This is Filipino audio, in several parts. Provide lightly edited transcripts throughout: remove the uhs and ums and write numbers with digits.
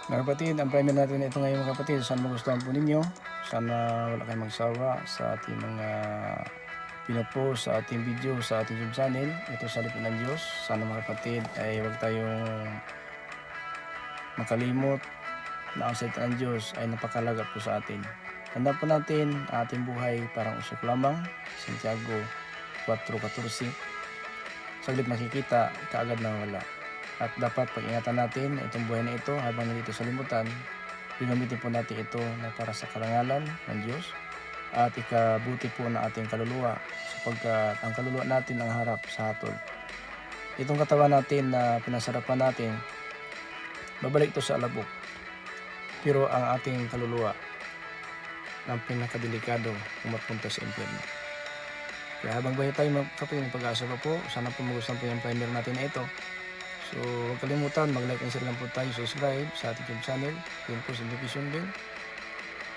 Mga kapatid, ang primer natin ito ngayon mga kapatid. Sana magustuhan po ninyo. Sana wala kayong magsawa sa ating mga pinopost sa ating video sa ating YouTube channel. Ito sa salita ng Diyos. Sana mga kapatid ay huwag tayong makalimot na ang salita ng Diyos ay napakalaga po sa atin. Tandaan po natin ang ating buhay parang usok lamang. Santiago 4:14. Saglit makikita, kaagad na wala. At dapat pag-ingatan natin itong buhay na ito habang nandito sa limutan. Gagamitin po natin ito na para sa karangalan ng Diyos at ikabuti po ng ating kaluluwa, sapagkat ang kaluluwa natin ang harap sa hatol. Itong katawan natin na pinasarapan natin, babalik ito sa alabok. Pero ang ating kaluluwa ang pinakadelikado kung mapunta sa impyerno. Kaya habang buhay tayo kapatid, may pag-asa pa po. Sana po magustuhan po yung primer natin na ito. So, huwag kalimutan, mag-like and share lang po tayo, subscribe sa ating YouTube channel, yun po sa notification bell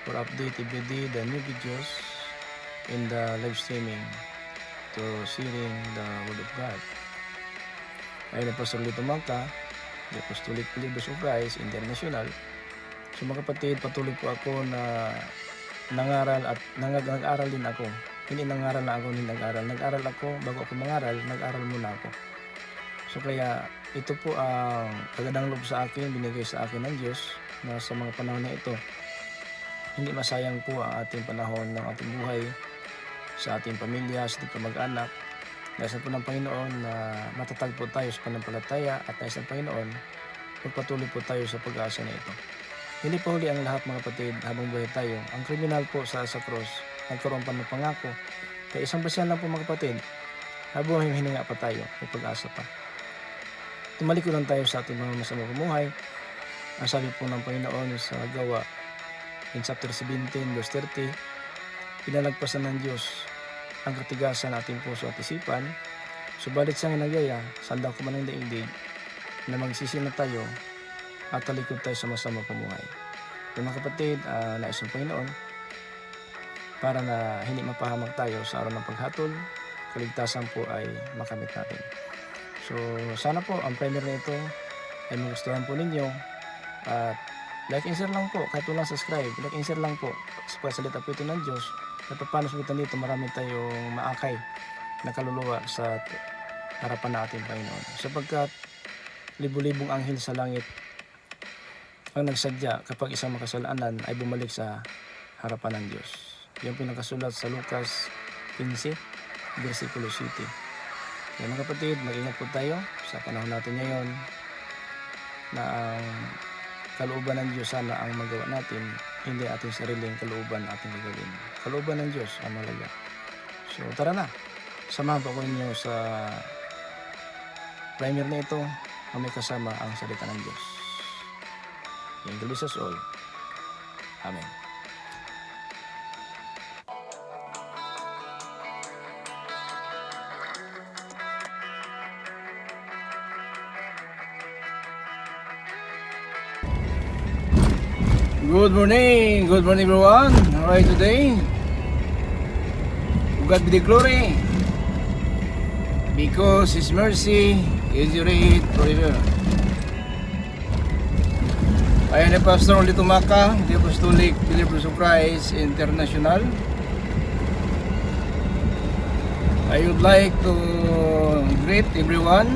for update everyday the new videos in the live streaming to sharing the Word of God. Ayun na po sa Lito Mangka, the Apostolic Believers of Christ International. So mga kapatid, patuloy po ako na nangaral at nag-aral din ako. Hindi nangaral na ako, hindi nag-aral. Nag-aral ako, bago ako mangaral, nag-aral muna ako. So kaya ito po ang kagandang loob sa akin, binigay sa akin ng Diyos na sa mga panahon na ito. Hindi masayang po ang ating panahon ng ating buhay sa ating pamilya, sa ating kamag-anak. Dahil sa po ng Panginoon na matatag po tayo sa panampalataya at dahil sa Panginoon, magpatuloy po tayo sa pag-asa na ito. Hindi po huli ang lahat mga kapatid habang buhay tayo. Ang kriminal po sa cross, nagkaroon pa ng pangako. Kaya isang basyan lang po mga kapatid, habang hininga pa tayo, may pag-asa pa. Tumalikuran tayo sa ating mga masamang pamumuhay. Ang sabi po ng Panginoon sa Gawa in chapter 17 verse 30, pinalagpasan ng Diyos ang katigasan ng ating puso at isipan, subalit siyang nagyaya, sanda ko man ang daigdig, na magsisi na tayo at talikod tayo sa masamang pamumuhay. Kaya mga kapatid, nais ng Panginoon para na hindi mapahamak tayo sa araw ng paghatol, kaligtasan po ay makamit natin. So, sana po ang primer na ito ay magustuhan po ninyo at like and share lang po, kahit walang subscribe, like and share lang po sa pagsalita po ito ng Diyos at paano sabitan dito marami tayong maakay na kaluluwa sa harapan na ating Panginoon. Sapagkat libu-libong anghel sa langit ang nagsadya kapag isang makasalanan ay bumalik sa harapan ng Diyos. Yung pinakasulat sa Lucas 15, versikulo 7. Kaya mga kapatid, mag-ingat po tayo sa panahon natin ngayon na ang kalooban ng Diyos sana ang magawa natin, hindi ating sariling kalooban ating gagawin. Kalooban ng Diyos ang malaga. So tara na, samahan po ko ninyo sa primer na ito na may kasama ang salita ng Diyos. In the bless us all. Amen. Good morning everyone. How are you today? God be the glory, because His mercy is great forever. I am Pastor Lito Mangka, the Apostolic Believers of Christ International. I would like to greet everyone,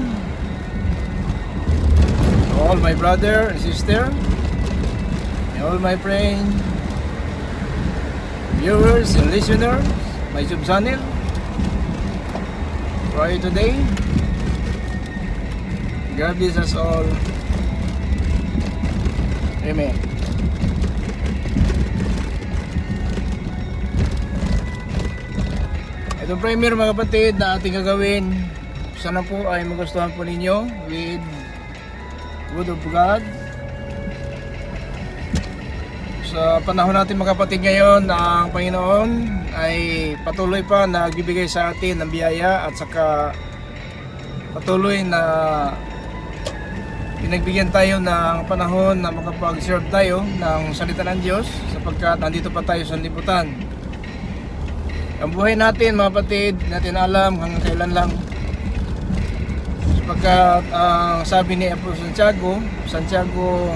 all my brother and sister, all my friends, viewers and listeners, my YouTube channel. For today, God bless us all. Amen. Itong primer mga kapatid na ating gagawin, sana po ay magustuhan po ninyo with Word of God. Sa panahon natin mga kapatid ngayon, ang Panginoon ay patuloy pa na nagbibigay sa atin ng biyaya at saka patuloy na pinagbigyan tayo ng panahon na makapag-serve tayo ng salita ng Diyos sapagkat nandito pa tayo sa liputan. Ang buhay natin mga kapatid, natin alam hanggang kailan lang. Sapagkat ang sabi ni Apostol Santiago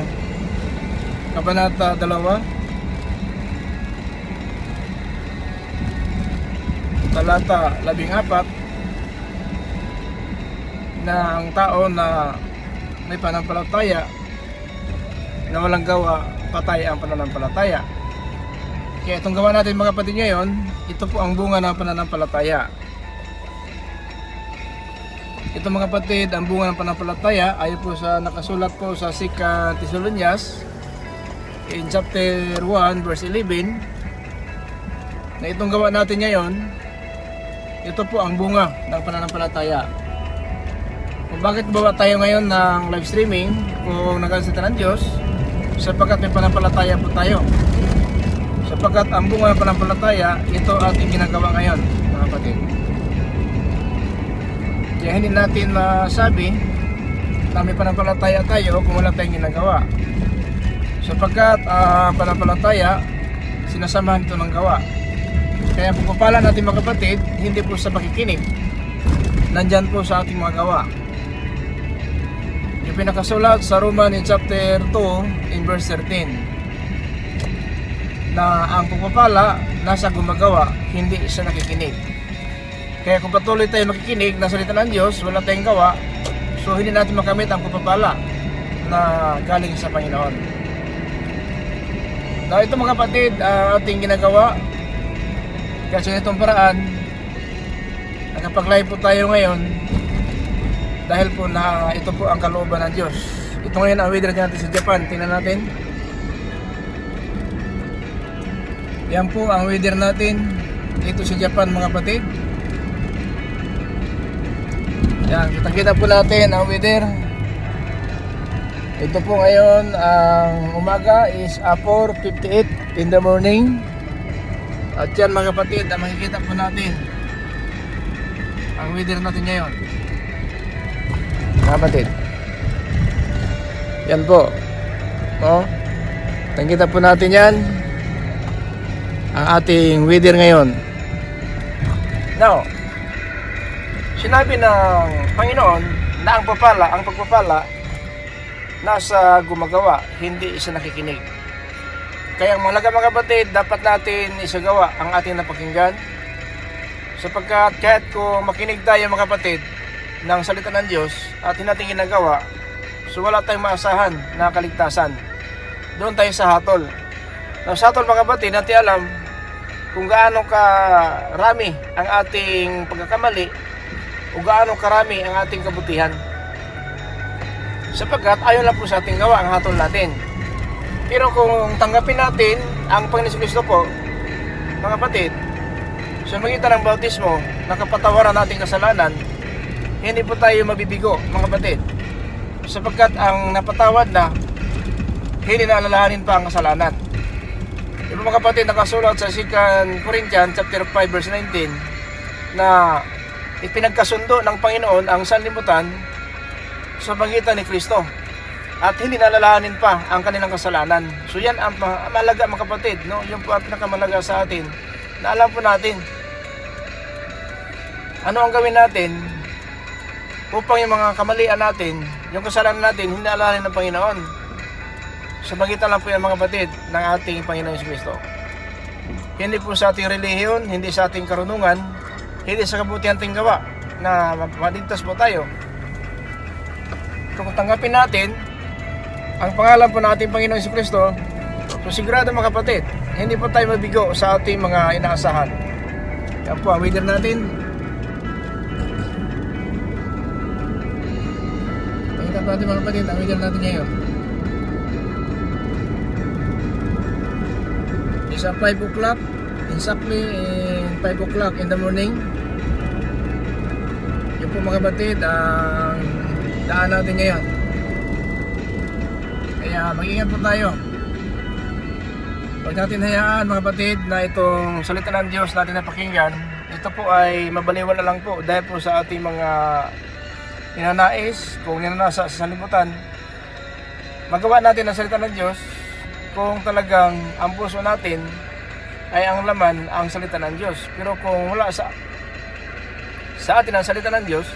Kabanata 2, talata 14, na ang tao na may pananampalataya na walang gawa, patay ang pananampalataya. Kaya itong gawa natin mga kapatid ngayon, ito po ang bunga ng pananampalataya. Ito mga kapatid, ang bunga ng pananampalataya ay po sa nakasulat po sa 2 Thessalonians in chapter 1 verse 11, na itong gawa natin ngayon, ito po ang bunga ng pananampalataya. Kung bakit bawa tayo ngayon ng live streaming kung nagkasalita ng Diyos, sapagkat may pananampalataya po tayo. Sapagkat ang bunga ng pananampalataya, ito ating ginagawa ngayon mga kapatid. Kaya hindi natin masabi na may pananampalataya tayo kung wala tayong ginagawa. Sapagkat pananampalataya, sinasamahan ito ng gawa. Kaya ang pagpapala natin mga kapatid, hindi po sa pakikinig, nandyan po sa ating mga gawa. Yung pinakasulat sa Roman in chapter 2 in verse 13, na ang pagpapala nasa gumagawa, hindi sa nakikinig. Kaya kung patuloy tayo makikinig ng salita ng Diyos, wala tayong gawa, so hindi natin makamit ang pagpapala na galing sa Panginoon. Now ito mga kapatid, ating ginagawa. Kasi itong paraan, nakapag-live po tayo ngayon dahil po na ito po ang kalooban ng Diyos. Ito ngayon ang weather natin sa Japan. Tingnan natin. Yan po ang weather natin dito sa Japan mga kapatid. Yan, kita-kita po natin ang weather. Ito po ngayon, ang umaga is 4:58 in the morning. At yan mga kapatid, makikita po natin ang weather natin ngayon mga kapatid. Yan po, nakikita po natin yan, ang ating weather ngayon. Now, sinabi ng Panginoon na ang pagpapala nasa gumagawa, hindi isa nakikinig. Kaya mga kapatid, dapat natin isagawa ang ating napakinggan, sapagkat kahit kung makinig tayo mga kapatid ng salita ng Diyos at hindi natin ginagawa, so wala tayong maasahan na kaligtasan. Doon tayo sa hatol. Sa hatol mga kapatid, natin alam kung gaano karami ang ating pagkakamali o gaano karami ang ating kabutihan, sapagkat ayaw lang po sa ating gawa ang hatol natin. Pero kung tanggapin natin ang Panginoon Kristo po, mga kapatid, sa magitan ng bautismo, nakapatawaran nating kasalanan, hindi po tayo mabibigo, mga kapatid. Sapagkat ang napatawad na, hindi na alalahanin pa ang kasalanan. Yung mga kapatid, nakasulat sa 2 Corinthians chapter 5 verse 19, na ipinagkasundo ng Panginoon ang sanlibutan sa pagitan ni Kristo, at hindi nalalahanin pa ang kanilang kasalanan. So yan ang mahalaga mga kapatid, no? Yung po ang pinakamalaga sa atin, na alam po natin ano ang gawin natin upang yung mga kamalian natin, yung kasalanan natin, hindi nalalahanin ng Panginoon. Sa pagitan lang po yan mga kapatid ng ating Panginoon Kristo. Hindi po sa ating relihiyon, hindi sa ating karunungan, hindi sa kabutihan ating gawa na maligtas po tayo. Kung tanggapin natin ang pangalan po ng ating Panginoon Jesucristo, so sigurado mga kapatid, hindi po tayo mabigo sa ating mga inaasahan. Yan po ang weather natin. Makita po natin mga kapatid, ang weather natin ngayon. It's 5 o'clock, exactly 5 o'clock in the morning. Yan po mga kapatid, ang daan natin ngayon. Kaya mag-ingat po tayo. Huwag natin hayaan mga kapatid na itong salita ng Diyos natin na pakinggan, ito po ay mabaliwala lang po dahil po sa ating mga ninanais, kung ninanasa sa sanlibutan. Magawa natin ang salita ng Diyos kung talagang ang puso natin ay ang laman ang salita ng Diyos. Pero kung wala sa atin ang salita ng Diyos,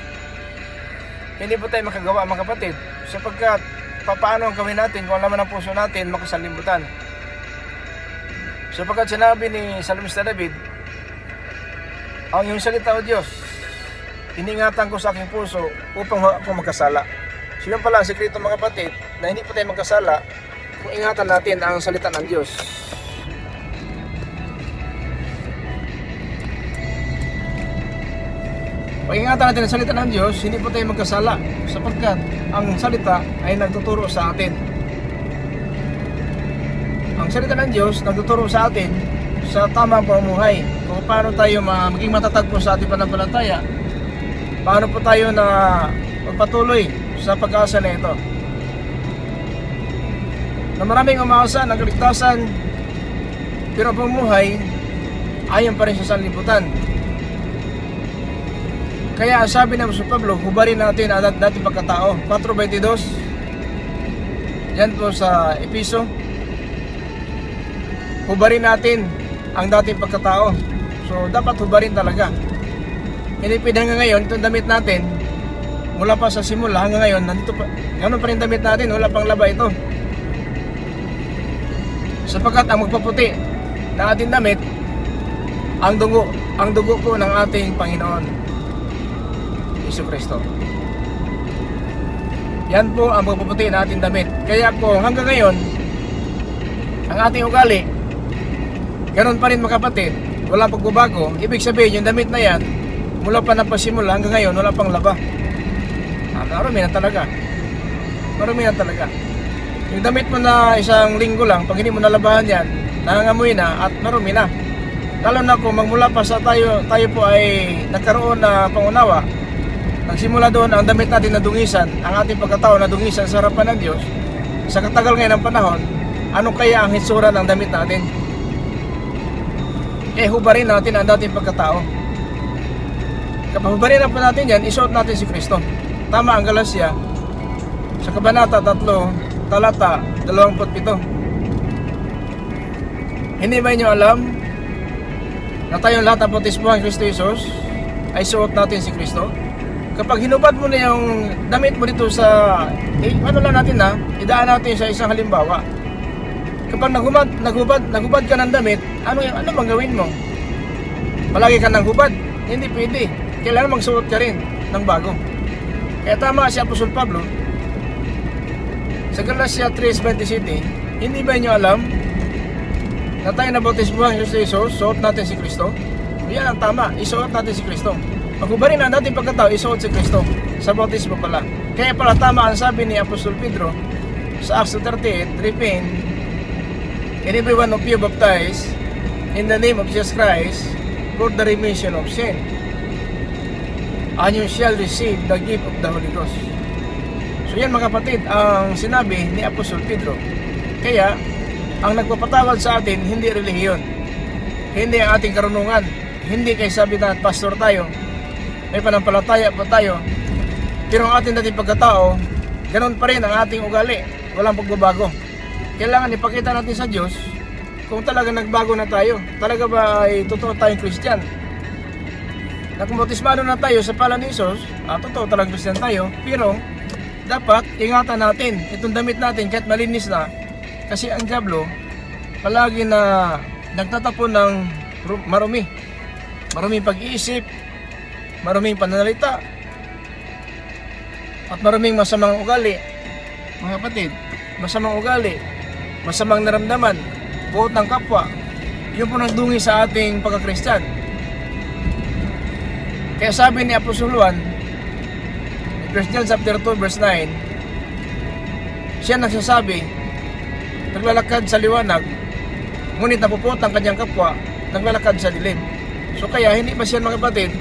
hindi po tayo makagawa mga kapatid, sapagkat paano ang gawin natin kung laman ng puso natin makasalimutan. Sapagkat sinabi ni Salmista David, ang iyong salita o Diyos, iningatan ko sa aking puso upang ako magkasala. So yun pala ang sekreto mga kapatid, na hindi pa tayo magkasala kung ingatan natin ang salita ng Diyos. Pag ingatan natin ang salita ng Diyos, hindi pa tayo magkasala sapagkat ang salita ay nagtuturo sa atin. Ang salita ng Diyos nagtuturo sa atin sa tamang pamumuhay kung paano tayo maging matatag po sa ating pananampalataya, paano po tayo na magpatuloy sa pag-asa na ito. Na maraming umaasa ng kaligtasan pero pamumuhay ayon pa rin sa sanlibutan. Kaya sabi ng Apostol Pablo, hubarin natin ang dating pagkatao. 4:22 yan po sa Episo. Hubarin natin ang dating pagkatao. So dapat hubarin talaga. Hindi pwede hanggang ngayon, itong damit natin mula pa sa simula hanggang ngayon, nandito pa, ganoon pa rin damit natin, wala pang laba ito. Sapagkat ang magpaputi na ating damit, ang dugo po ng ating Panginoon Hesus Kristo. Yan po ang magpaputi na ating damit. Kaya po hanggang ngayon, ang ating ugali, ganoon pa rin mga kapatid, wala pagbabago. Ibig sabihin, yung damit na yan, mula pa ng pasimula hanggang ngayon, wala pang laba. Marumi na talaga. Marumi na talaga. Yung damit mo na isang linggo lang, pag hindi mo nalabahan yan, nangangamoy na at marumi na. Lalo na kung magmula pa sa tayo po ay nagkaroon na pangunawa, nagsimula doon ang damit natin na dungisan, ang ating pagkatao na dungisan sa harapan ng Diyos. Sa katagal ngayon ng panahon, ano kaya ang hitsura ng damit natin? Hubarin natin ang dating pagkatao. Kapag hubarin na po natin yan, isuot natin si Kristo. Tama ang Galacia sa Kabanata 3, Talata 27. Hindi ba inyo alam na tayong lahat ng bautismuhan ng Kristo Jesus ay suot natin si Kristo? Kapag hinubad mo na yung damit mo dito sa ano lang natin idaan natin sa isang halimbawa. Kapag naghubad ka ng damit, ano bang gawin mo? Palagi ka nang hubad? Hindi pwede. Kailangan magsuot ka rin ng bago. Kaya tama si Apostol Pablo sa Galacia 3:27, hindi ba niyo alam na tayo nabautismuhan ng Kristo Jesus, suot natin si Kristo? Yan ang tama, isuot natin si Kristo. Paghubarin na natin pagkatao, isuot si Kristo sa bautismo pala. Kaya pala tama ang sabi ni Apostol Pedro sa Acts 38, repent, and every one of you baptized in the name of Jesus Christ for the remission of sin, and you shall receive the gift of the Holy Ghost. So yan mga kapatid, ang sinabi ni Apostol Pedro. Kaya, ang nagpapatawad sa atin, hindi relihiyon, hindi ang ating karunungan, hindi kay sabi na pastor tayo, may panampalataya pa tayo, pero ang ating dating pagkatao, ganoon pa rin ang ating ugali, walang pagbabago. Kailangan ipakita natin sa Diyos kung talaga nagbago na tayo, talaga ba ay totoo tayong Christian. Nakumautismado na tayo sa pala ni Jesus, totoo talagang Christian tayo, pero dapat ingatan natin itong damit natin kahit malinis na, kasi ang diablo palagi na nagtatapon ng maruming pag-iisip, maruming pananalita at maruming masamang ugali. Mga kapatid, masamang ugali, masamang naramdaman, buot ng kapwa, yun po nagdungi sa ating pagka-Christian. Kaya sabi ni Apostol Juan, John chapter 2 verse 9, siya nagsasabi, naglalakad sa liwanag, ngunit napupot ang kanyang kapwa, naglalakad sa dilim. So kaya hindi pa siya mga kapatid,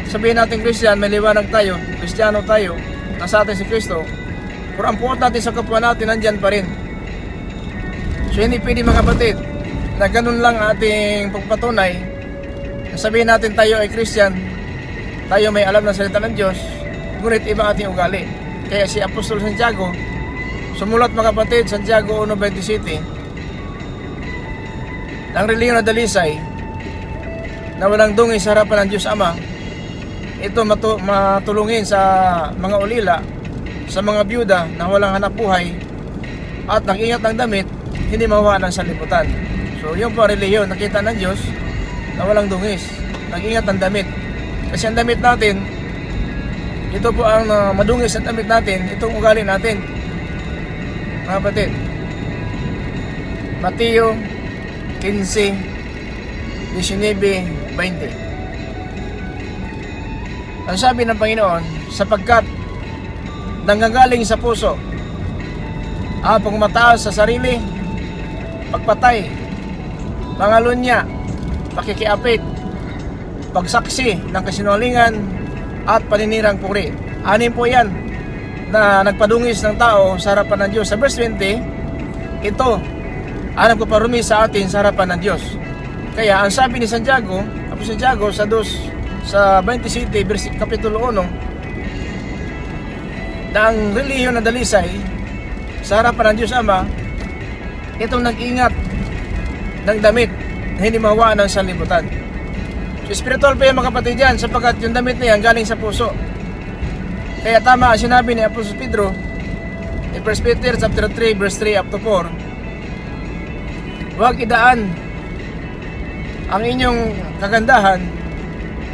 sabihin natin Christian, may liwanag tayo, Kristiyano tayo, nasa atin si Kristo, pero ang puot natin sa kapwa natin, nandyan pa rin. So hindi pwede mga kapatid, na ganun lang ating pagpatunay, sabihin natin tayo ay Christian, tayo may alam ng salita ng Diyos, ngunit iba ating ugali. Kaya si Apostol Santiago, sumulat mga kapatid, Santiago 1:27, ang reliyon na dalisay na walang dungi sa harapan ng Diyos Ama, ito matulungin sa mga ulila sa mga byuda na walang hanap buhay at nag-ingat ng damit, hindi mawawa ng sanlibutan. So yung po relihiyon, nakita ng Diyos na walang dungis, nag-ingat ng damit. Kasi ang damit natin, ito po ang madungis ang damit natin, itong ugali natin. Mga kapatid, Mateo 15, 19, 20. Ang sabi ng Panginoon, sapagkat nanggagaling sa puso ang pagmataas sa sarili, pagpatay, pangalunya, pakikiapit, pagsaksi ng kasinungalingan at paninirang puri. Anim po yan na nagpadungis ng tao sa harapan ng Diyos. Sa verse 20, ito ang nagpaparumi sa atin sa harapan ng Diyos. Kaya ang sabi ni Santiago, Apostol Santiago sa 27 kapitulo 1, na ang relihiyon na dalisay sa harapan ng Diyos Ama, itong nag-ingat ng damit na hindi mawawaan ng sanlibutan. So, spiritual pa yung mga kapatid yan, sapagkat yung damit na yan galing sa puso. Kaya tama ang sinabi ni Apostol Pedro in 1 Peter chapter 3 verse 3 up to 4, huwag idaan ang inyong kagandahan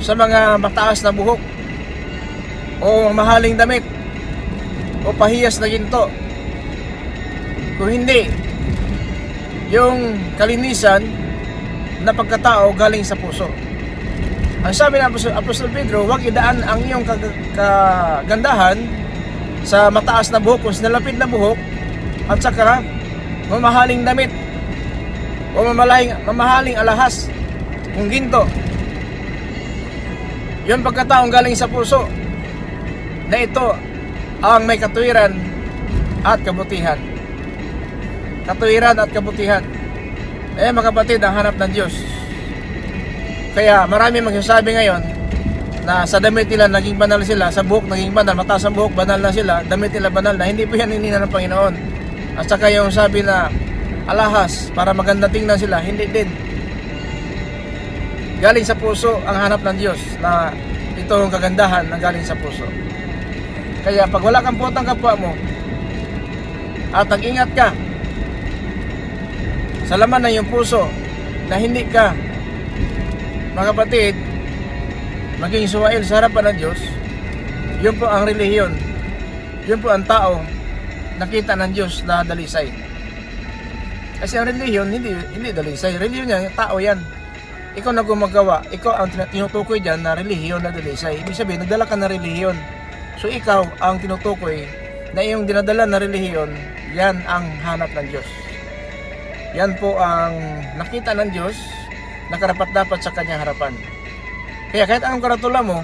sa mga mataas na buhok o mahaling damit o pahiyas na ginto, kung hindi yung kalinisan na pagkatao galing sa puso. Ang sabi ng Apostol Pedro, huwag idaan ang iyong kagandahan sa mataas na buhok o sinalapid na buhok at saka mamahaling damit o mamahaling alahas kung ginto. Yung pagkataong galing sa puso na ito ang may katuwiran at kabutihan. Katuwiran at kabutihan. Mga kapatid, ang hanap ng Diyos. Kaya marami magsasabi ngayon na sa damit nila naging banal sila, sa buhok naging banal, mataas ang buhok banal na sila, damit nila banal na. Hindi po yan hinina ng Panginoon. At saka yung sabi na alahas para maganda tingnan sila, hindi din. Galing sa puso ang hanap ng Diyos, na itong kagandahan na galing sa puso. Kaya pag wala kang putang kapwa mo at nag-ingat ka sa laman ng iyong puso na hindi ka, mga kapatid, maging suwail sa harapan ng Diyos, yun po ang relihiyon, yun po ang tao nakita ng Diyos na dalisay. Kasi ang relihiyon hindi dalisay, relihiyon yan, tao yan. Ikaw na gumagawa, ikaw ang tinutukoy dyan na relihiyon na dalisay. Ibig sabihin, nagdala ka na relihiyon. So ikaw ang tinutukoy na iyong dinadala na relihiyon, yan ang hanap ng Diyos. Yan po ang nakita ng Diyos na karapat-dapat sa kanyang harapan. Kaya kahit anong karatula mo,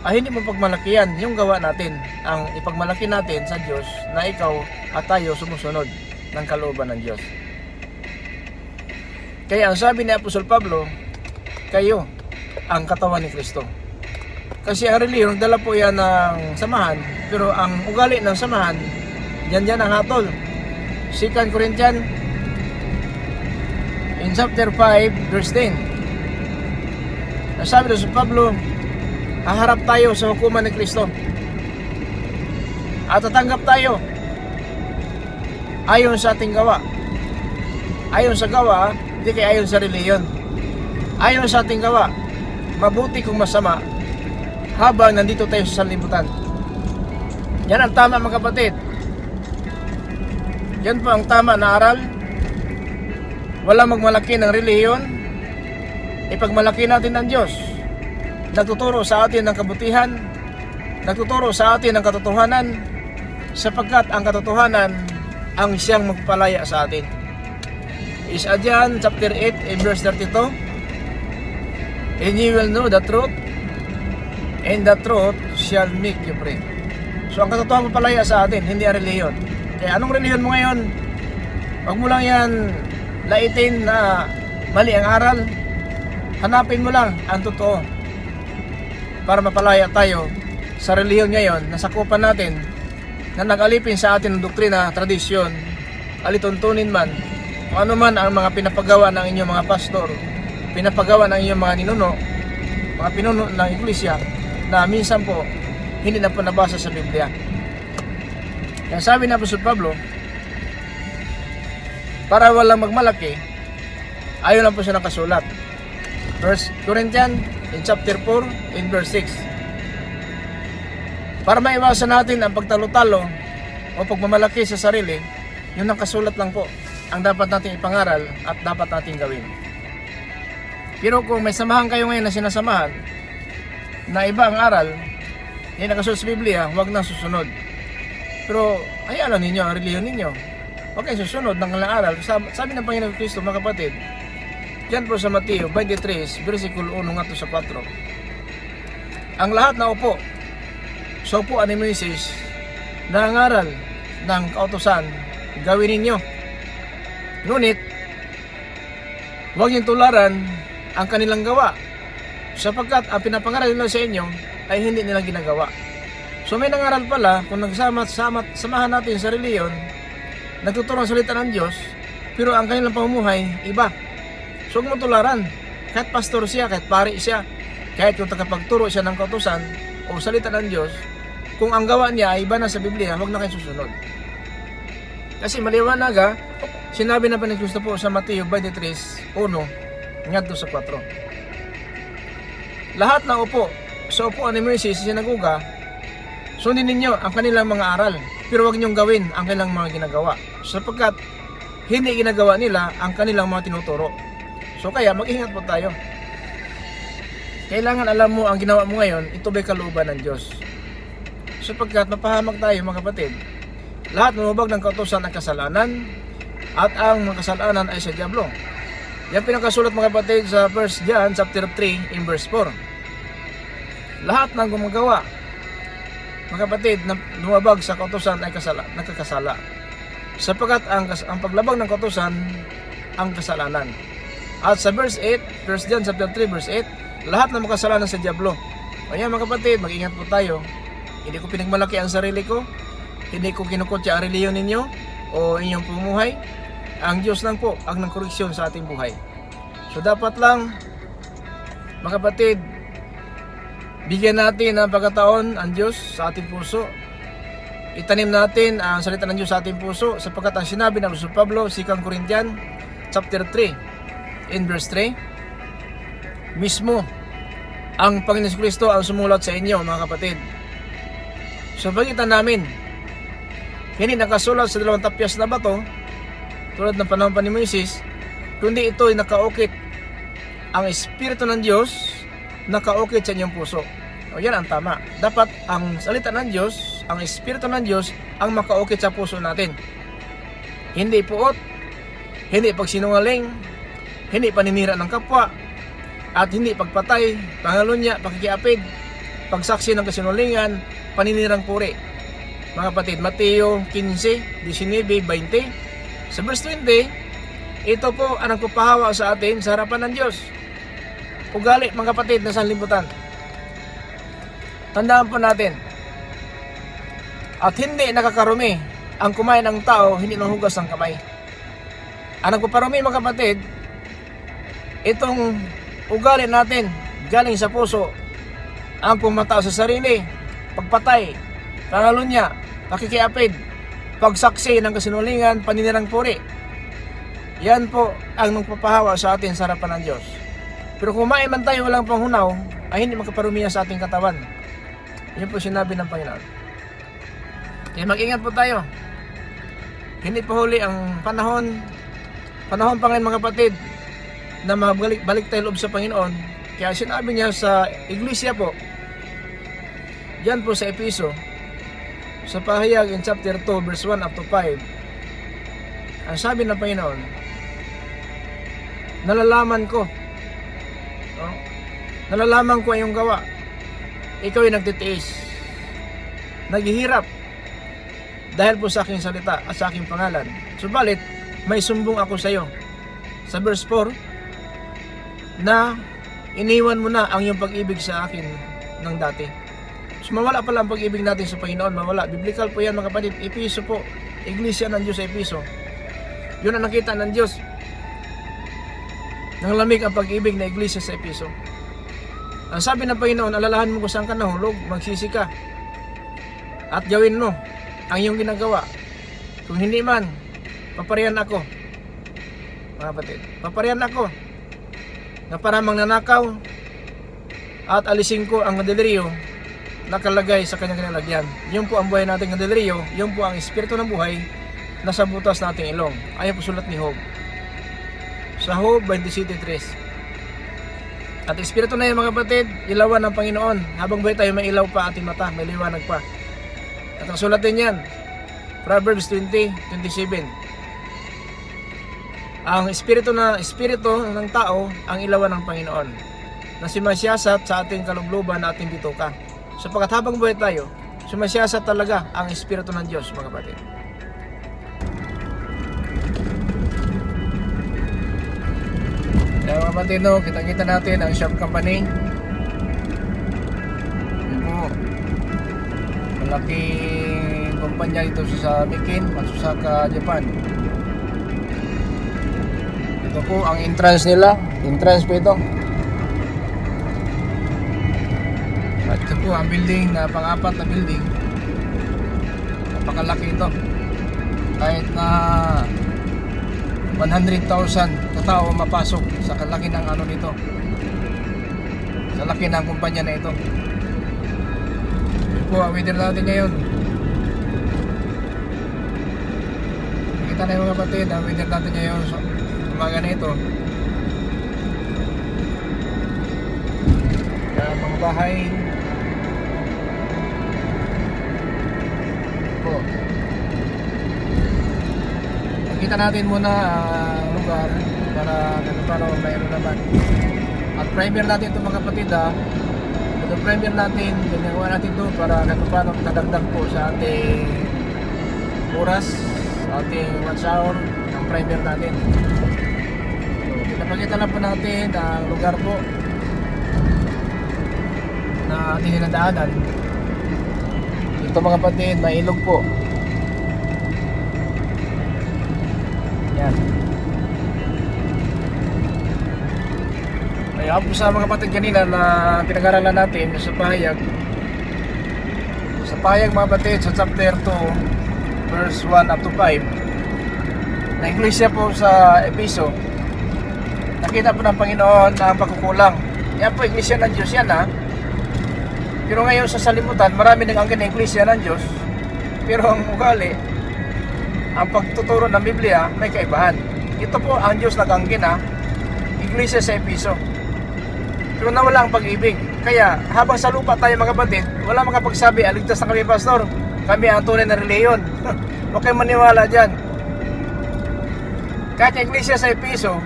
hindi mo pagmalakihan yung gawa natin. Ang ipagmalaki natin sa Diyos na ikaw at tayo sumusunod ng kalooban ng Diyos. Kaya ang sabi ni Apostol Pablo, kayo ang katawan ni Kristo. Kasi ang relihiyon, dala po yan ng samahan, pero ang ugali ng samahan, yan ang hatol. 2 Corinthians in chapter 5 verse 10. Nasabi doon sa Pablo, haharap tayo sa hukuman ni Kristo at tatanggap tayo ayon sa ating gawa. Ayon sa gawa, hindi kaya ayon sa relihiyon. Ayon sa ating gawa, mabuti kung masama, habang nandito tayo sa sanlibutan. Yan ang tama, mga kapatid. Yan po ang tama na aral. Walang magmalaki ng relihiyon. Ipagmalaki natin ang Diyos. Nagtuturo sa atin ng kabutihan, nagtuturo sa atin ng katotohanan, sapagkat ang katotohanan ang siyang magpalaya sa atin. John chapter 8 and verse 32, and you will know the truth, and the truth shall make you free. So ang katotohanan magpalaya sa atin, hindi ang relihiyon. Kaya anong relihiyon mo ngayon? Huwag mo lang yan laitin na mali ang aral. Hanapin mo lang ang totoo para mapalaya tayo sa relihiyon ngayon na sakupan natin, na nag-alipin sa atin ng doktrina, tradisyon, alituntunin man, kung ano man ang mga pinapagawa ng inyong mga pastor, pinapagawa ng inyong mga ninuno, mga pinuno ng iglesia, na minsan po hindi na po nabasa sa Biblia. Kaya sabi ni Apostol Pablo, para walang magmalaki, ayaw lang po siya nakasulat. 1 Corinthians in chapter 4 in verse 6. Para maiwasan natin ang pagtalo-talo o pagmamalaki sa sarili, yun ang kasulat lang po ang dapat natin ipangaral at dapat natin gawin. Pero kung may samahan kayo ngayon na sinasamahan na iba ang aral, hindi nakasulat sa Biblia, huwag na susunod. Pero hayaan ninyo ang reliyon ninyo. Huwag kayong susunod ng kanilang aral. Sabi ng Panginoon Kristo, mga kapatid, diyan po sa Mateo 23, versikulo 1 nga to sa 4. Ang lahat na upo sa upuan ni Moises na nangaral ng kautusan, gawin ninyo. Ngunit, huwag niyong tularan ang kanilang gawa, sapagkat ang pinapangaral nila sa inyo ay hindi nila ginagawa. So may nangaral pala, kung samahan natin sa reliyon, nagtuturo ng salita ng Diyos, pero ang kanilang pamumuhay, iba. So huwag mo tularan. Kahit pastor siya, kahit pari siya, kahit yung tagapagturo siya ng kautusan o salita ng Diyos, kung ang gawa niya ay iba na sa Biblia, huwag na kayo susunod. Kasi maliwanag sinabi na pa ni Kristo po sa Mateo 23, 1, ngadto sa 4. Lahat na upo sa upuan ni Moises sa sinagoga, sundin ninyo ang kanilang mga aral, pero huwag niyong gawin ang kanilang mga ginagawa, sapagkat hindi ginagawa nila ang kanilang mga tinuturo. So kaya mag-ingat po tayo. Kailangan alam mo ang ginawa mo ngayon, ito ba'y kalooban ng Diyos. Sapagkat mapahamak tayo mga kapatid. Lahat lumabag ng kautusan ang kasalanan, at ang mga kasalanan ay sa diablo. Yan pinakasulat mga kapatid sa 1 John chapter 3 in verse 4. Lahat ng gumagawa, mga kapatid, na lumabag sa kautusan ay nagkakasala. Sapagkat ang paglabag ng kautusan ang kasalanan. At sa verse 8, 1 John chapter 3 verse 8, lahat ng makasalanan sa diablo. Kaya mga kapatid, mag-ingat po tayo. Hindi ko pinagmalaki ang sarili ko. Hindi ko kinukutya ang reliyon ninyo o inyong pumuhay. Ang Diyos lang po ang nangkoreksyon sa ating buhay. So dapat lang, mga kapatid, bigyan natin ng pagkataon ang Diyos sa ating puso. Itanim natin ang salita ng Diyos sa ating puso, sapagkat ang sinabi ng Apostol Pablo, 2 Corinthians chapter 3 in verse 3, mismo ang Panginoon Kristo ang sumulat sa inyo mga kapatid. So bagitan namin, hindi nakasulat sa 2 tapyas na bato tulad ng panahon pa ni Moises, kundi ito ay nakaukit ang Espiritu ng Diyos, nakaukit sa inyong puso. O yan ang tama. Dapat ang salita ng Diyos, ang Espiritu ng Diyos ang makaukit sa puso natin. Hindi puot, hindi pagsinungaling, hindi paninira ng kapwa, at hindi pagpatay, pangalunya, pakikiapid, pagsaksi ng kasinungalingan, paninirang puri. Mga kapatid, Mateo 15, 19, 20. Sa verse 20, ito po ang nagpapahawa sa atin sa harapan ng Diyos. Ugali, mga kapatid, na sanlibutan. Tandaan po natin, at hindi nakakarumi ang kumain ng tao, hindi nahugas ng kamay. Ang nagpaparumi, mga kapatid, itong ugali natin, galing sa puso, ang pumatao sa sarili, pagpatay, pangalunya, pakikiapid, pagsaksi ng kasinungalingan, paninirang puri. Yan po ang nagpapahawa sa atin sa harapan ng Diyos. Pero kung kumain man tayo walang panghunaw, ay hindi makaparumihan sa ating katawan. Yan po sinabi ng Panginoon. Kaya mag-ingat po tayo. Hindi pa huli ang panahon pa ngayon mga kapatid, na mabalik tayo loob sa Panginoon. Kaya sinabi niya sa iglesia po, yan po sa Episo, sa pahayag in chapter 2 verse 1 up to 5, ang sabi ng Panginoon, nalalaman ko ang iyong gawa. Ikaw ay nagtitiis, naghihirap dahil po sa aking salita at sa aking pangalan. Subalit may sumbong ako sa iyo. Sa verse 4, na iniwan mo na ang iyong pag-ibig sa akin ng dati. So mawala pala ang pag-ibig natin sa Panginoon, mawala. Biblical po yan mga kapatid. Episo po, iglesia ng Diyos sa Episo. Yun ang nakita ng Diyos. Nang lamig ang pag-ibig na iglesia sa Episo. Ang sabi ng Panginoon, alalahan mo kung saan ka nahulog, magsisi ka. At gawin mo ang iyong ginagawa. Kung hindi man, paparihan ako. Mga kapatid, paparihan ako na para mangnanakaw at alisin ko ang deliryo nakalagay sa kanyang kinalagyan. Yun po ang buhay nating deliryo, yun po ang espiritu ng buhay na sa butas nating ilong. Ayon po sulat ni Job. Sa Job 27:3. At espiritu na yun mga kapatid, ilawan ng Panginoon. Habang buhay tayo may ilaw pa ating mata, may liwanag pa. At ang sulat din yan, Proverbs 20:27. Ang espiritu ng tao ang ilawan ng Panginoon na sumasiyasat sa ating kalubluban na ating bituka. Sapagkat habang buhay tayo, sumasiyasat talaga ang espiritu ng Diyos mga kapatid. Kaya mga kapatid, no, kita-kita natin ang Sharp Company. Yun po, malaking kumpanya dito sa Bikin, Matsusaka, Japan. Ito po ang entrance nila. Entrance po ito. At ito po ang building na pang-apat na building. Napakalaki ito. Kahit na 100,000 katao mapasok sa kalaki ng ano nito. Sa laki ng kumpanya na ito. Ito po ang weather natin ngayon. Nakita na yung mga kapatid ang weather natin ngayon. So, umaga na ito. Kaya mga bahay po. Nakita natin muna ang lugar para mayroon naman. At primer natin ito mga kapatid ito primer natin, ginagawa natin ito para paano kadagdag po sa ating oras, sa ating watch hour ng primer natin. Pinapakita lang po natin ang lugar po na ating hinadaanan. Ito mga kapatid, may ilog po. Yan. Ay po sa mga kapatid kanina na pinag-aralan natin sa pahayag. Sa pahayag mga kapatid, sa chapter 2 verse 1 up to 5 na iglesia po sa Episo. Nakita po ng Panginoon na ang pagkukulang. Yan po, iglesia ng Diyos yan Pero ngayon sa salimutan, marami nang angkin na iglesia ng Diyos. Pero ang ugali, ang pagtuturo ng Biblia, may kaibahan. Ito po ang Diyos nag-angkin iglesia sa Episo. Pero nawala ang pag-ibig. Kaya habang sa lupa tayo mga kapatid, wala makapagsabi, aligtas na kami pastor, kami ang tunay na reliyon. Huwag kayong maniwala dyan. Kahit iglesia sa Episo,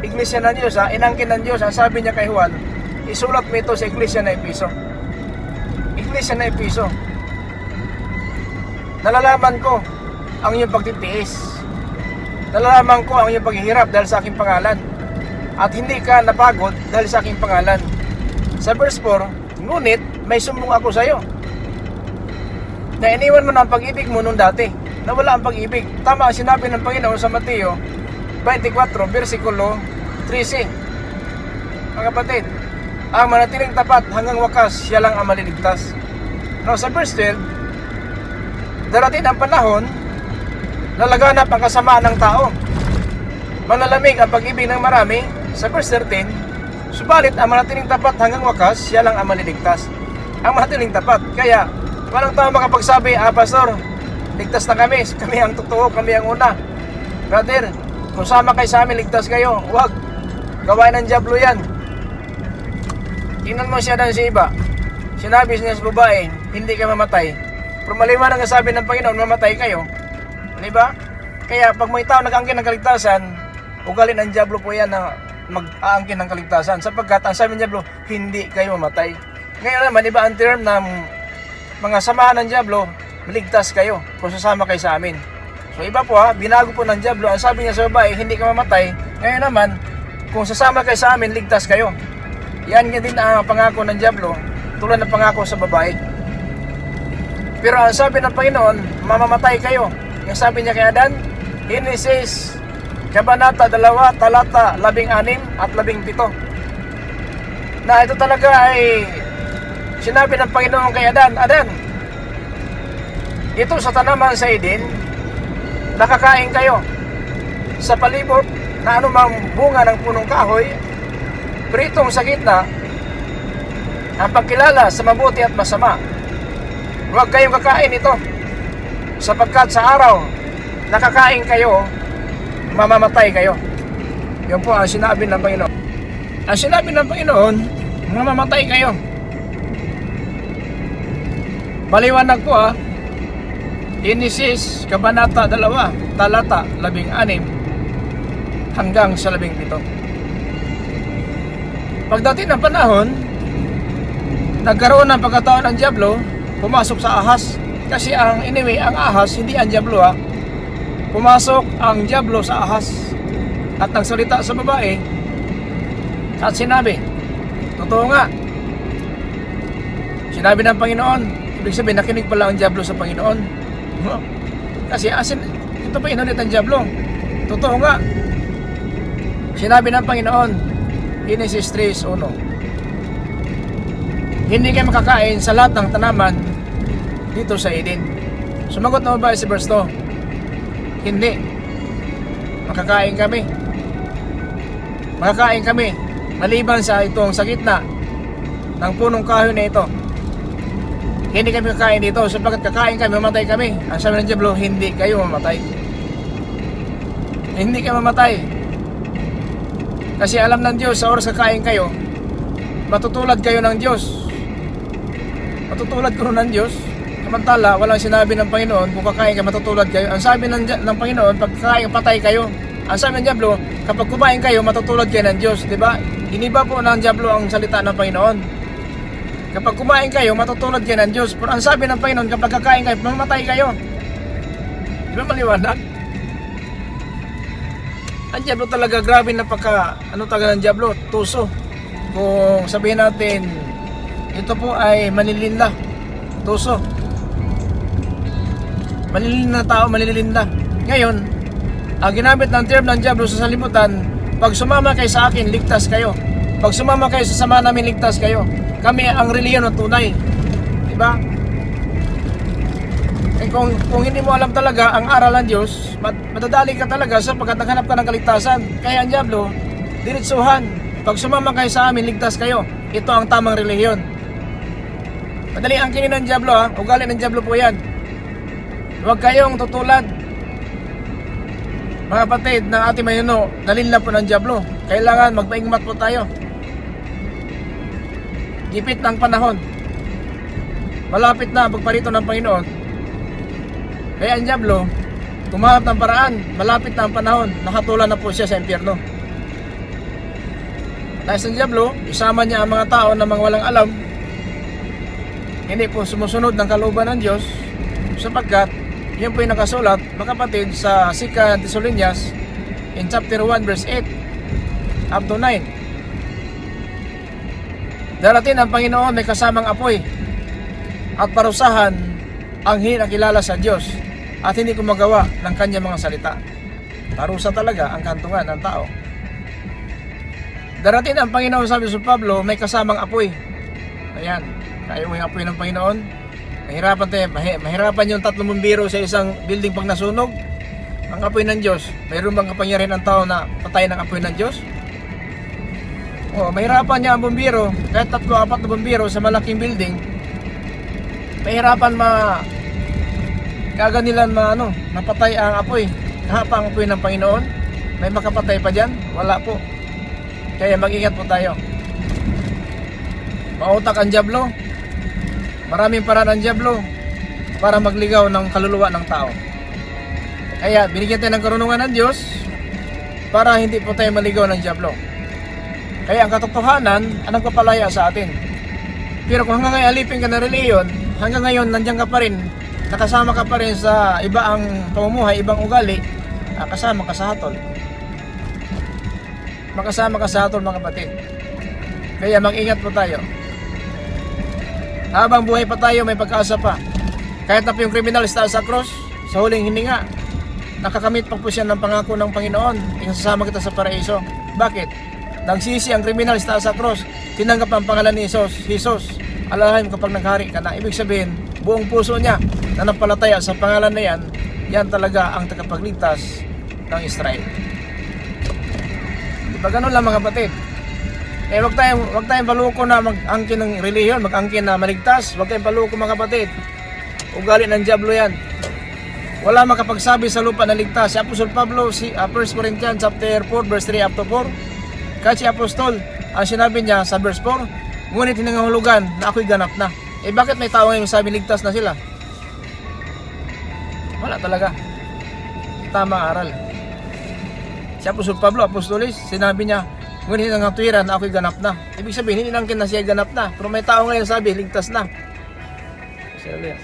iglesia ng Diyos inangkin ng Diyos, ang sabi niya kay Juan, isulat mo ito sa iglesia na Episo. Iglesia na Episo, nalalaman ko ang iyong pagtitiis, nalalaman ko ang iyong paghihirap dahil sa aking pangalan, at hindi ka napagod dahil sa aking pangalan. Sa verse 4, ngunit may sumbong ako sa iyo, na iniwan mo na ang pag-ibig mo nung dati. Nawala ang pag-ibig. Tama ang sinabi ng Panginoon sa Mateo 24, versikulo 13. Mga kapatid, ang manatiling tapat hanggang wakas, siya lang ang maliligtas. Now sa verse 12, darating ang panahon na laganap ang kasamaan ng tao. Malalamig ang pag-ibig ng marami. Sa verse 13, subalit ang manatiling tapat hanggang wakas, siya lang ang maliligtas. Ang manatiling tapat. Kaya, walang tao makapagsabi, pastor, ligtas na kami ang totoo, kami ang una. Brother, kung sama kayo sa amin, ligtas kayo. Huwag, gawain ng diablo yan. Tingnan mo siya dan si iba. Sinabi niya sa babae, hindi ka mamatay. Pero maliwanag ang sabi ng Panginoon, mamatay kayo. Diba? Kaya pag may tao nag-aangkin ng kaligtasan, ugali ng diablo po yan na mag-aangkin ng kaligtasan. Sapagkat ang sabi ng diablo, hindi kayo mamatay. Ngayon naman, iba ang term ng mga samahan ng diablo, maligtas kayo kung sasama kayo sa amin. So iba po binago po ng diablo. Ang sabi niya sa babae, hindi ka mamatay. Ngayon naman, kung sasama kayo sa amin, ligtas kayo. Yan din ang pangako ng diablo, tulad ng pangako sa babae. Pero ang sabi ng Panginoon, mamamatay kayo. Yung sabi niya kay Adan, Genesis Kabanata 2, talata 16 at 17. Na ito talaga ay sinabi ng Panginoon kay Adan, Adan, Dito sa tanaman sa Eden, nakakain kayo sa palibot na anumang bunga ng punong kahoy, pritong sa gitna ang pagkilala sa mabuti at masama. Huwag kayong kakain ito, sapagkat sa araw nakakain kayo, mamamatay kayo. Yun po ang sinabi ng Panginoon. Ang sinabi ng Panginoon, mamamatay kayo. Maliwanag po Genesis Kabanata 2, talata 16 hanggang sa 17. Pagdating ng panahon, nagkaroon ng pagkataon ng dyablo, pumasok sa ahas. Kasi ang ahas, hindi ang dyablo Pumasok ang dyablo sa ahas at nagsalita sa babae at sinabi, totoo nga. Sinabi ng Panginoon, ibig sabihin nakinig pala ang dyablo sa Panginoon. Kasi ito pa inulit ang dyablo. Totoo nga. Sinabi ng Panginoon, Genesis 3:1, hindi kayo makakain sa lahat ng tanaman dito sa Eden. Sumagot na ba si verse 2? Hindi. Makakain kami. Makakain kami maliban sa itong sa gitna ng punong kahoy na ito. Hindi kami kakain dito, sapagkat kakain kami, mamatay kami. Ang sabi ng dyablo, hindi kayo mamatay. Hindi kayo mamatay. Kasi alam ng Diyos, sa oras kakain kayo, matutulad kayo ng Diyos. Matutulad kayo ng Diyos. Samantala, walang sinabi ng Panginoon, kung kakain kayo, matutulad kayo. Ang sabi ng Panginoon, pag kakain, patay kayo. Ang sabi ng dyablo, kapag kumain kayo, matutulad kayo ng Diyos. Diba? Iniba po ng dyablo ang salita ng Panginoon. Kapag kumain kayo, matutulad kayo ng Diyos. Pero ang sabi ng Panginoon, kapag kakain kayo, mamamatay kayo. Di ba maliwanag? Ang dyablo talaga, grabe na talaga ng dyablo, tuso. Kung sabihin natin, ito po ay manilinla, tuso. Manilinla na tao, manilinla. Ngayon, ang ginamit ng term ng dyablo sa salimutan, pag sumama kayo sa akin, ligtas kayo. Pag sumama kayo sa sama namin, ligtas kayo. Kami ang reliyon ng tunay. Diba? Kung hindi mo alam talaga ang aral ng Diyos, madadali ka talaga sapagkat naghanap ka ng kaligtasan. Kaya ang dyablo, diretsuhan. Pag sumama kayo sa amin, ligtas kayo. Ito ang tamang reliyon. Madali ang kinin ng dyablo ugali ng dyablo po yan. Huwag kayong tutulad. Mga kapatid ng ating mayuno, nalinla po ng dyablo. Kailangan magpaingmat po tayo. Gipit ng panahon. Malapit na ang pagparito ng Panginoon. Kaya ang dyablo, tumahanap ng paraan. Malapit na ang panahon. Nakatulan na po siya sa impyerno. Dahil sa dyablo, isama niya ang mga tao na mga walang alam. Hindi po sumusunod ng kalooban ng Diyos. Sapagkat, yun po yung nakasulat, mga kapatid, sa 2 Thessalonians in chapter 1 verse 8 up to 9. Darating ang Panginoon may kasamang apoy at parusahan ang hindi nakilala sa Diyos at hindi gumagawa ng kanyang mga salita. Parusa talaga ang kantungan ng tao. Darating ang Panginoon, sabi sa Pablo, may kasamang apoy. Ayan, kaya mo yung apoy ng Panginoon. Mahirapan yung 3 bumbiro sa isang building pag nasunog. Ang apoy ng Diyos, mayroon bang kapangyarihan ng tao na patay ng apoy ng Diyos? Mahirapan niya ang bumbiro, kahit 3-4 na bumbiro sa malaking building. Mahirapan kaganilan mapatay ang apoy. Hapa ang apoy ng Panginoon. May makapatay pa dyan? Wala po. Kaya mag-ingat po tayo. Mautak ang dyablo. Maraming paraan ang dyablo para magligaw ng kaluluwa ng tao. Kaya binigyan tayo ng karunungan ng Diyos para hindi po tayo maligaw ng dyablo. Kaya ang katotohanan, anong kapalaya sa atin? Pero kung hanggang ngayon alipin ka ng reliyon, hanggang ngayon nandiyan ka pa rin, nakasama ka pa rin sa iba ang pamumuhay, ibang ugali, kasama ka sa hatol. Makasama ka sa hatol, mga kapatid. Kaya mag-ingat po tayo. Habang buhay pa tayo, may pag-asa pa. Kahit na po yung kriminal sa cross, sa huling hininga, nakakamit pa po siya ng pangako ng Panginoon, isasama kita sa paraiso. Bakit? Nagsisi ang kriminal sa cross, tinanggap ang pangalan ni Jesus. Alalahain mo kapag naghari ka na, ibig sabihin, buong puso niya nanampalataya sa pangalan na yan, yan talaga ang tagapagligtas ng Israel. Diba ganun lang mga kapatid? Wag tayong paluko na mag-angkin ng relihiyon, mag-angkin na maligtas. Wag tayong paluko mga kapatid. Ugali ng diablo yan. Wala makapagsabi sa lupa na ligtas. Si Apostol Pablo, 1 Corinthians chapter 4 verse 3 up to 4. Kahit si Apostol, ang sinabi niya sa verse 4, ngunit hinangahulugan na ako'y ganap na. Bakit may tao ngayon sabi ligtas na sila? Wala talaga. Tamang aral. Si Apostol Pablo, Apostolis, sinabi niya, ngunit hinangatuwiran na ako'y ganap na. Ibig sabihin, hindi nangkin na siya ganap na. Pero may tao ngayon sabi, ligtas na. Sige.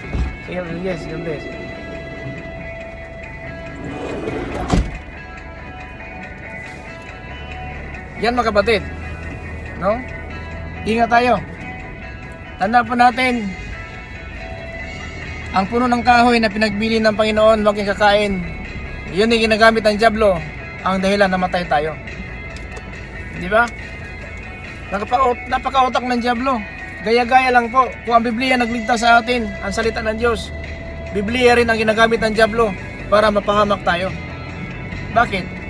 Yan mga kapatid, no? Ingat tayo. Tandaan po natin, ang puno ng kahoy na pinagbili ng Panginoon, huwag yung kakain. Yun yung ginagamit ng diablo, ang dahilan na matay tayo. Di ba? Napakautak ng diablo. Gaya-gaya lang po. Kung ang Biblia nagligtas sa atin, ang salita ng Diyos, Biblia rin ang ginagamit ng diablo para mapahamak tayo. Bakit?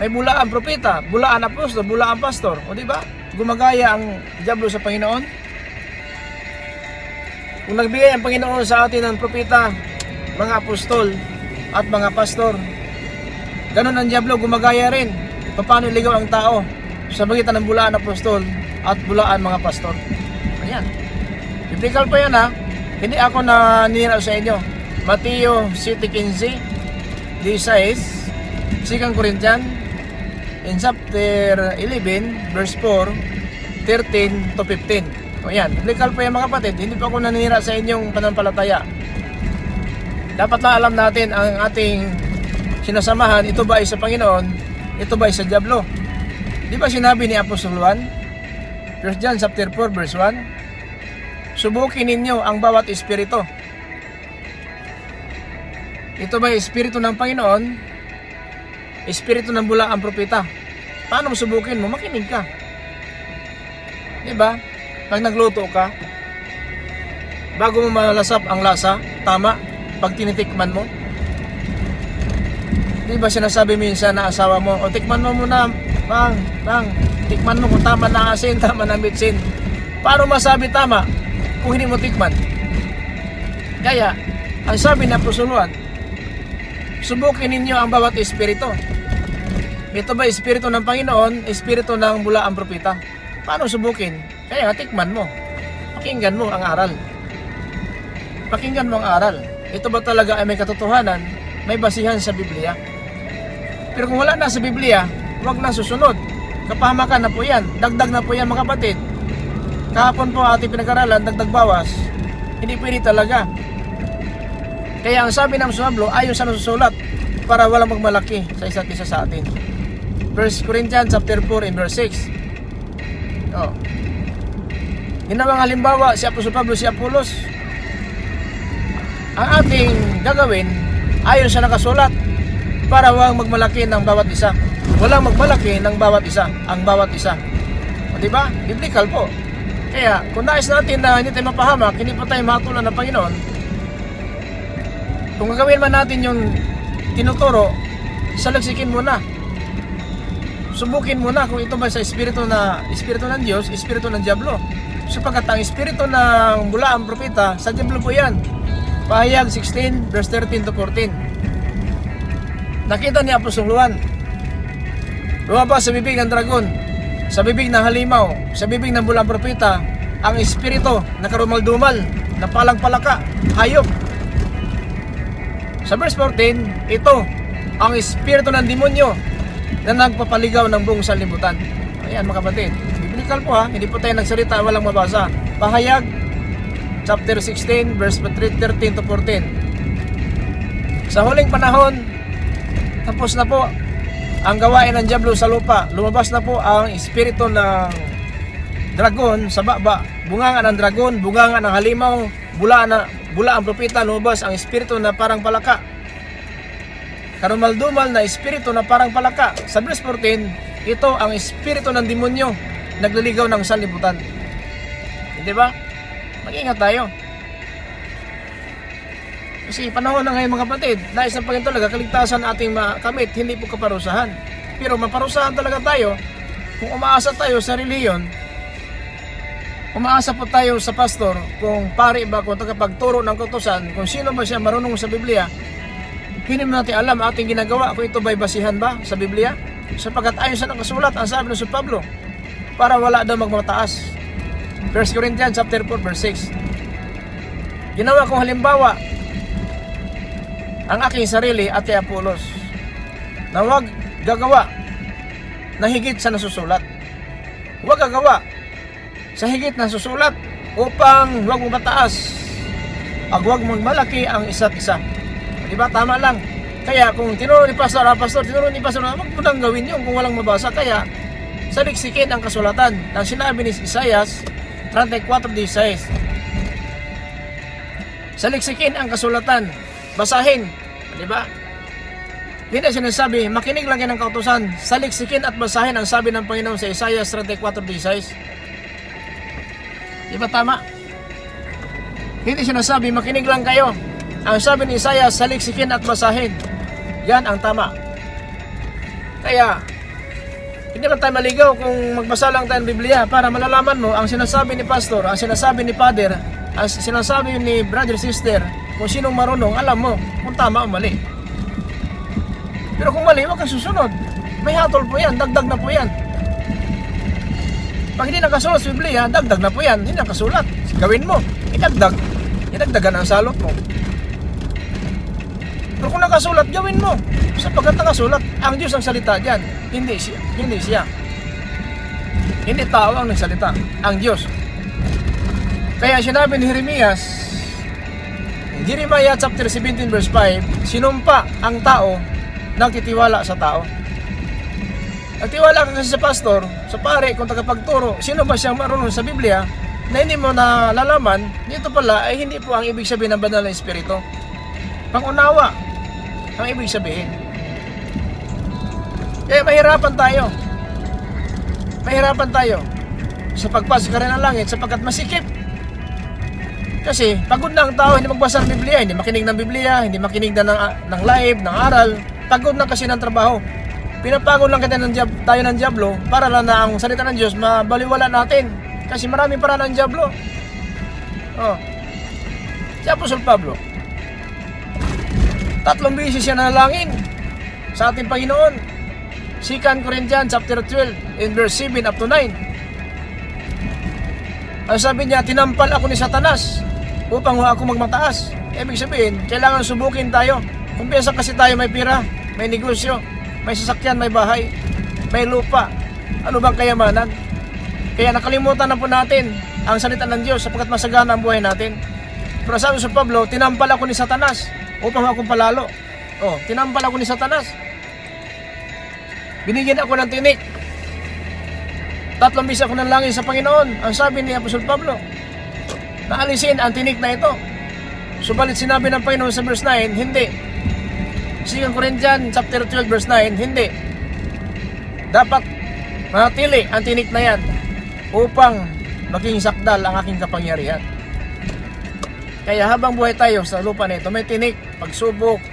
May bulaan propeta, bulaan apostol, bulaan pastor. O di ba? Gumagaya ang diablo sa Panginoon. Kung nagbigay ang Panginoon sa atin ng propeta, mga apostol at mga pastor, ganun ang diablo, gumagaya rin. Paano iligaw ang tao sa pagitan ng bulaan apostol at bulaan mga pastor. Ayan. Biblical pa yan ha. Hindi ako nanira sa inyo. Mateo 7:15, 16, 2 Corinthians in chapter 11 verse 4, 13 to 15. O yan, biblical pa yan mga kapatid. Hindi pa ako nanira sa inyong pananampalataya. Dapat na alam natin ang ating sinasamahan, ito ba ay sa Panginoon, ito ba ay sa diablo. Di ba sinabi ni Apostol Juan, 1 John chapter 4 verse 1, subukin ninyo ang bawat espiritu. Ito ba ay espiritu ng Panginoon, espiritu ng bulaang propeta? Paano mo subukin mo? Makinig ka. Diba? Pag nagluto ka, bago mo malasap ang lasa, tama, pag tinitikman mo. Diba sinasabi minsan na asawa mo, o tikman mo muna, bang, tikman mo kung tama na asin, tama na mitsin. Paano masabi tama kung hindi mo tikman? Kaya, ang sabi na Apostol, subukin ninyo ang bawat espiritu. Ito ba espiritu ng Panginoon, espiritu ng bulaang propeta? Paano subukin? Kaya nga tikman mo. Pakinggan mo ang aral. Pakinggan mo ang aral. Ito ba talaga ay may katotohanan, may basihan sa Biblia? Pero kung wala na sa Biblia, huwag na susunod. Kapahamakan na po yan. Dagdag na po yan mga kapatid. Kahapon po ating pinag-aralan, dagdag bawas. Hindi pwede talaga. Kaya ang sabi ng Pablo, ayon sa nasusulat, para walang magmalaki sa isa't isa sa atin. 1 Corinthians chapter 4 and verse 6. Ginawang halimbawa si Apostol Pablo, si Apolos. Ang ating gagawin ayon sa nakasulat para walang magmalaki ng bawat isa. Walang magmalaki ng bawat isa, ang bawat isa. O diba? Biblical po. Kaya kung nais natin na hindi tayo mapahamak, hindi pa tayo matulan ng Panginoon, kung gagawin man natin yung tinuturo, salagsikin muna. Subukin muna kung ito ba sa espiritu ng Diyos, espiritu ng diablo. Sapagkat ang espiritu ng bulaang propeta, sa diablo po yan. Pahayag 16 verse 13 to 14. Nakita ni Apostol Juan, lumabas sa bibig ng dragon, sa bibig ng halimaw, sa bibig ng bulaang propeta, ang espiritu na karumal-dumal, na palang-palaka, hayop. Sa verse 14, ito ang espiritu ng demonyo na nagpapaligaw ng buong sanlibutan. Ayan mga kapatid, biblical po ha, hindi po tayo nagsalita walang mabasa. Pahayag chapter 16 verse 13 to 14. Sa huling panahon, tapos na po ang gawain ng diablo sa lupa. Lumabas na po ang espiritu ng dragon sa baba, bunganga ng dragon, bunganga ng halimaw, bula ang propeta. Lumabas ang espiritu na parang palaka, karumal-dumal na espiritu na parang palaka. Sa verse 14, ito ang espiritu ng demonyo nagliligaw ng sanlibutan. Hindi ba? Mag-ingat tayo. Kasi panahon na ngayon mga kapatid, nais ng Panginoon talaga kaligtasan ating makamit, hindi po kaparusahan. Pero maparusahan talaga tayo kung umaasa tayo sa reliyon, umaasa po tayo sa pastor, kung pari ba, kung tagapagturo ng kautusan, kung sino ba siya marunong sa Biblia, hindi mo natin alam ating ginagawa kung ito ba'y basihan ba sa Biblia? Sapagkat ayon sa nakasulat, ang sabi ng Pablo, para wala daw magmataas. 1 Corinthians chapter 4 verse 6. Ginawa kong halimbawa ang aking sarili at kay Apolos na huwag gagawa na higit sa nasusulat. Huwag gagawa sa higit na susulat upang huwag mataas at huwag magmalaki ang isa't isa. Diba? Tama lang. Kaya kung tinuro ni Pastor, huwag mo nang gawin yun kung walang mabasa. Kaya saliksikin ang kasulatan ng sinabi ni Isaias 34:16. Saliksikin ang kasulatan, basahin, di ba? Hindi sinasabi, makinig lang ng kautusan, saliksikin at basahin ang sabi ng Panginoon sa Isaias 34:16. Di ba tama? Hindi sinasabi, makinig lang kayo. Ang sabi ni Isaias, saliksikin at basahin. Yan ang tama. Kaya, hindi ba tayo maligaw kung magbasa lang tayo ng Biblia para malalaman mo ang sinasabi ni Pastor, ang sinasabi ni Father, ang sinasabi ni brother, sister, kung sinong marunong, alam mo kung tama o mali. Pero kung mali, huwag kang susunod. May hatol po yan, dagdag na po yan. Pag hindi nakasulat sa Biblia, dagdag na po yan. Hindi nakasulat, gawin mo, idagdagan ang salot mo. Pero kung nakasulat, gawin mo. Sapagkat nakasulat, ang Diyos ang salita dyan. Hindi siya. Hindi tao ang nagsalita, ang Diyos. Kaya sinabi ni Jeremiah chapter 17 verse 5, sinumpa ang tao nagtitiwala sa tao. Nagtiwala ka kasi sa pastor, sa pare, kung tagapagturo, sino ba siyang marunong sa Biblia, na hindi mo nalalaman, dito pala ay hindi po ang ibig sabihin ng banal na espiritu. Pangunawa ang ibig sabihin. Kaya mahirapan tayo sa pagpasok ka rin ng langit sapagkat masikip. Kasi pagod na ang tao, hindi magbasa ng Biblia, hindi makinig ng Biblia, hindi makinig na ng live, ng aral. Pagod na kasi ng trabaho. Pinapagod lang tayo ng diablo para lang na ang salita ng Diyos mabaliwala natin. Kasi marami para ng diablo. Si Apostol Pablo, 3 beses siya nanalangin sa ating Panginoon. 2 Corinthians chapter 12 in verse 7 up to 9. Ang sabi niya, tinampal ako ni Satanas upang ako magmataas. Ibig sabihin, kailangan subukin tayo. Kung piyesa kasi tayo may pira, may negosyo, may sasakyan, may bahay, may lupa, ano bang kayamanan? Kaya nakalimutan na po natin ang salita ng Diyos sapagkat masagana ang buhay natin. Pero sabi sa Pablo, tinampal ako ni Satanas upang akong palalo. Tinampal ako ni Satanas. Binigyan ako ng tinik. 3 beses ako nanalangin sa Panginoon. Ang sabi ni Apostol Pablo, naalisin ang tinik na ito. Subalit sinabi ng Panginoon sa verse 9, hindi. 2 Corinthians chapter 12 verse 9, hindi. Dapat manatili ang tinik na yan upang maging sakdal ang aking kapangyarihan. Kaya habang buhay tayo sa lupa na ito, may tinik, pagsubok,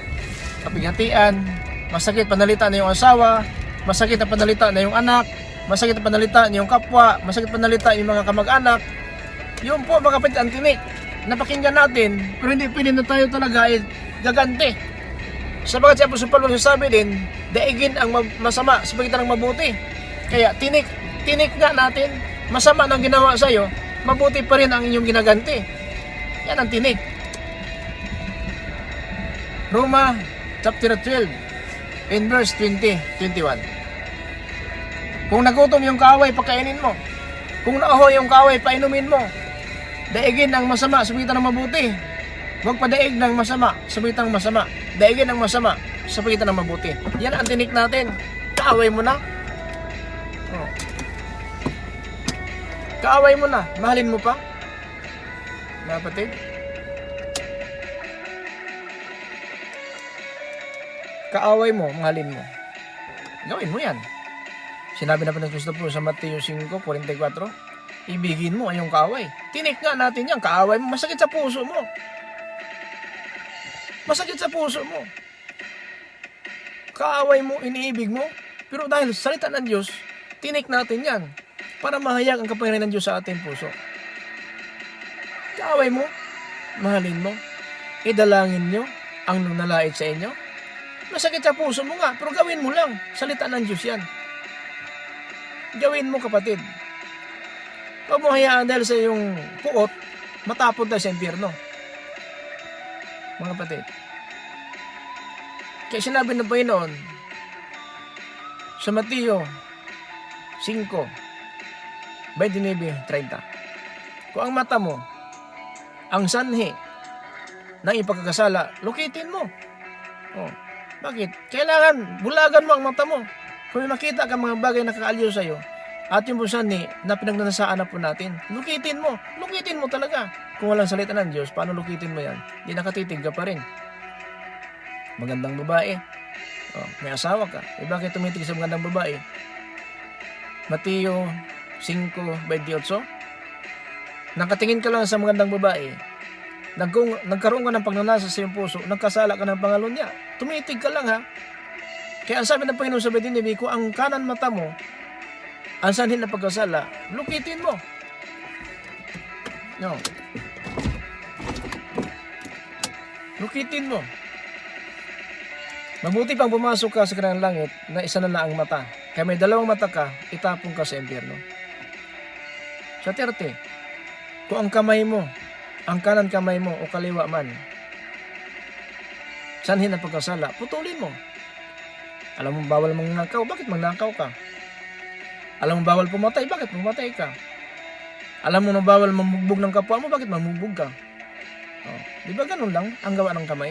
kapighatian, masakit panalita na yung asawa, masakit na panalita na yung anak, masakit na panalita na yung kapwa, masakit panalita yung mga kamag-anak. Yun po mga kapatid ang tinik. Napakinggan natin, pero hindi pwede na tayo talaga gaganti. Sabagat si Apostol Pablo sabi din, daigin ang masama sa pagitan ng mabuti. Kaya tinik nga natin, masama nang ginawa sa'yo, mabuti pa rin ang inyong ginaganti. Yan ang tinik. Roma chapter 12 in verse 20-21. Kung nagutom yung kaaway, pakainin mo. Kung nauho yung kaaway, painumin mo. Daigin ang masama sa pagitan ng mabuti. Huwag padaig ng masama sa pagitan ng masama. Daigin ang masama sa pagitan ng mabuti. Yan ang tinik natin. Kaaway mo na. Kaaway mo na. Mahalin mo pa. Kapatid. Kaaway mo, mahalin mo. Gawin mo yan. Sinabi na po ng Kristo po sa Mateo 5:44, ibigin mo ang iyong kaaway. Tinik nga natin yan, kaaway mo, masakit sa puso mo. Masakit sa puso mo. Kaaway mo, iniibig mo. Pero dahil salita ng Diyos, tinik natin yan para mahayag ang kapangyarihan ng Diyos sa ating puso. Kaaway mo, mahalin mo, idalangin nyo ang nalait sa inyo. Masakit sa puso mo nga, pero gawin mo lang. Salita ng Diyos yan. Gawin mo, kapatid. Huwag mo hayaan dahil sa iyong puot, matapon tayo sa impyerno. Mga kapatid. Kaya sinabi ng Panginoon sa Mateo 5:29-30, kung ang mata mo ang sanhi ng ipagkakasala, lukitin mo. Oh, bakit? Kailangan bulagan mo ang mata mo. Kung may makita ka mga bagay na kakaaliw sa'yo, at yung sanhi na pinagnanasaan na po natin, lukitin mo. Lukitin mo talaga. Kung walang salita ng Diyos, paano lukitin mo yan? Di nakatitig ka pa rin. Magandang babae. Oh, may asawa ka. Bakit tumitig sa magandang babae? Mateo 5:28. Nakatingin ka lang sa magandang babae. Nagkaroon ka ng pagnanasa sa iyong puso, nagkasala ka ng pangalan niya. Tumitig ka lang, ha? Kaya ang sabi ng Panginoon sa Bedinebi, kung ang kanan mata mo, ang sanhin na pagkasala, lukitin mo. No. Lukitin mo. Mabuti pang pumasok ka sa kanang langit na isa na lang ang mata. Kaya may dalawang mata ka, itapong ka sa impyerno. Sa 30, kung ang kamay mo, ang kanan kamay mo o kaliwa man, sanhin na pagkasala, putulin mo. Alam mo bawal magnakaw, bakit magnakaw ka? Alam mo bawal pumatay, bakit pumatay ka? Alam mo na bawal mamugbog ng kapwa mo, bakit mamugbog ka? Oh, di ba ganun lang ang gawa ng kamay?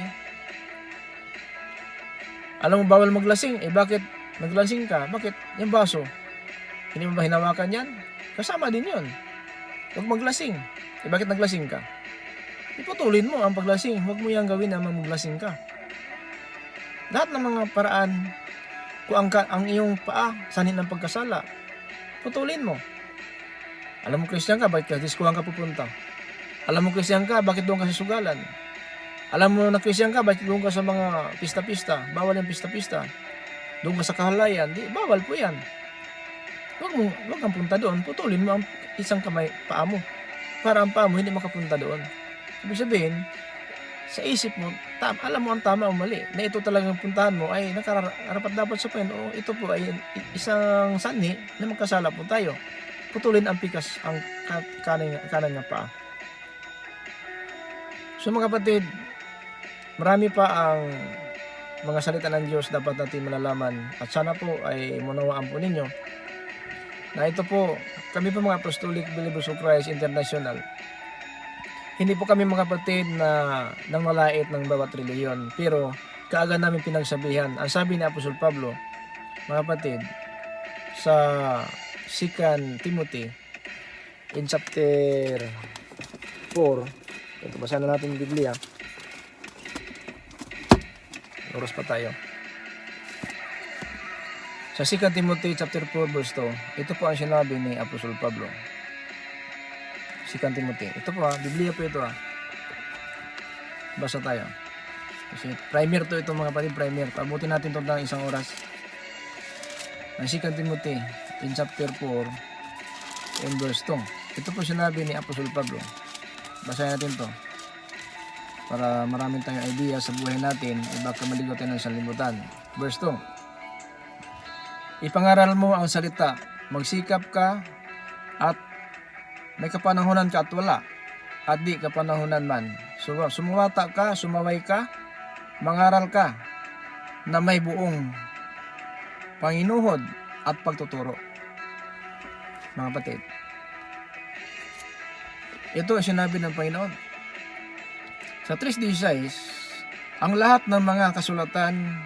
Alam mo bawal maglasing, bakit naglasing ka? Bakit yung baso? Hindi mo ba hinawakan yan? Kasama din yun. Huwag maglasing. Bakit naglasing ka? Iputulin mo ang paglasing. Huwag mo yung gawin na maglasing ka. Lahat ng mga paraan, kung ang iyong paa, sanhin ng pagkasala, putulin mo. Alam mo, Christian ka, bakit ka diskuhan ka pupunta? Alam mo, Christian ka, bakit doon ka sa sugalan? Alam mo na Christian ka, bakit doon ka sa mga pista-pista? Bawal yung pista-pista. Doon ka sa kahalayan, bawal po yan. Huwag kang punta doon, putulin mo ang isang paa mo. Para ang paa mo hindi makapunta doon. Ibig sabihin, sa isip mo, alam mo ang tama o mali. Na ito talagang puntahan mo ay nakarapat dapat sa Panginoon. Ito po ay isang sanhi na magkasala po tayo. Putulin ang pikas, ang kanan nga paa. So mga kapatid, marami pa ang mga salita ng Diyos dapat natin malalaman. At sana po ay munawaan po ninyo na ito po, kami po mga Apostolic Believers of Christ International. Hindi po kami mga kapatid na nang nalait ng bawat reliyon, pero kaagad namin pinagsabihan. Ang sabi ni Apostol Pablo, mga kapatid, sa 2 Timothy in chapter 4, ito basahin na natin yung Biblia. Oras pa tayo. Sa 2 Timothy chapter 4 verse 2, ito po ang sinabi ni Apostol Pablo. 2 Timothy. Ito po Biblia po ito Basa tayo. Kasi primer to ito mga kapatid, primer. Pabutin natin ito ng isang oras. Ang 2 Timothy in chapter 4 in verse 2. Ito po sinabi ni Apostol Pablo. Basahin natin to para maraming tayong idea sa buhay natin, baka maligo tayo ng sanlibutan. Verse 2. Ipangaral mo ang salita, magsikap ka at may kapanahunan ka at wala, at di kapanahunan man. Sumuwata ka, sumaway ka, mangaral ka na may buong panginuhod at pagtuturo. Mga kapatid, ito ang sinabi ng Panginoon. Sa 3:16, ang lahat ng mga kasulatan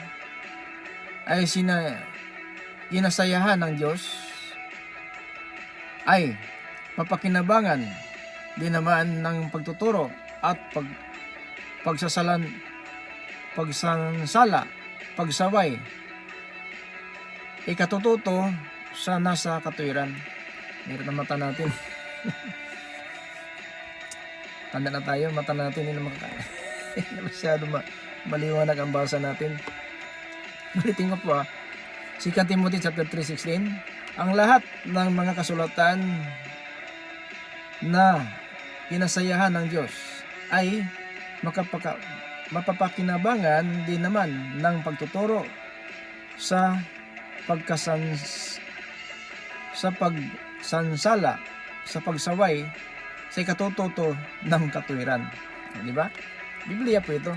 ay ginasayahan ng Diyos ay mapakinabangan din naman ng pagtuturo at pagsansala, pagsaway, ikatututo sa nasa katuwiran. Meron na mata natin. Tanda na tayo, mata natin hindi na masyado Maliwanag ang basa natin. Ulitin ko po 2 Timothy chapter 3:16, ang lahat ng mga kasulatan na pinasayahan ng Diyos ay mapapakinabangan din naman ng pagtuturo sa pagsansala, sa pagsaway, sa ikatututo ng katuwiran. Di ba? Biblia po ito.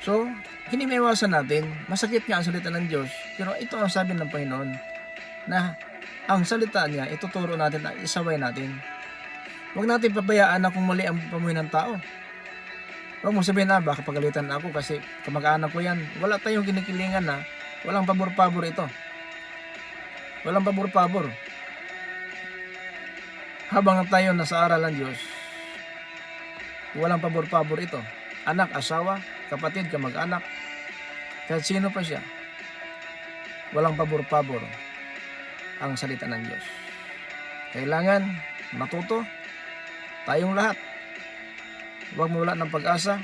So, hindi maiwasan natin, masakit nga ang salita ng Diyos, pero ito ang sabi ng Panginoon na ang salita niya, ituturo natin at isaway natin. Huwag natin pabayaan na kung mali ang pamuhay ng tao. Huwag mo sabihin baka pagalitan ako kasi kamag-anak ko yan. Wala tayong kinikilingan na, walang pabor-pabor ito. Walang pabor-pabor. Habang tayo nasa aral ng Diyos, walang pabor-pabor ito. Anak, asawa, kapatid, kamag-anak, kahit sino pa siya, walang pabor-pabor ang salita ng Diyos. Kailangan matuto tayong lahat. Huwag mawala ng pag-asa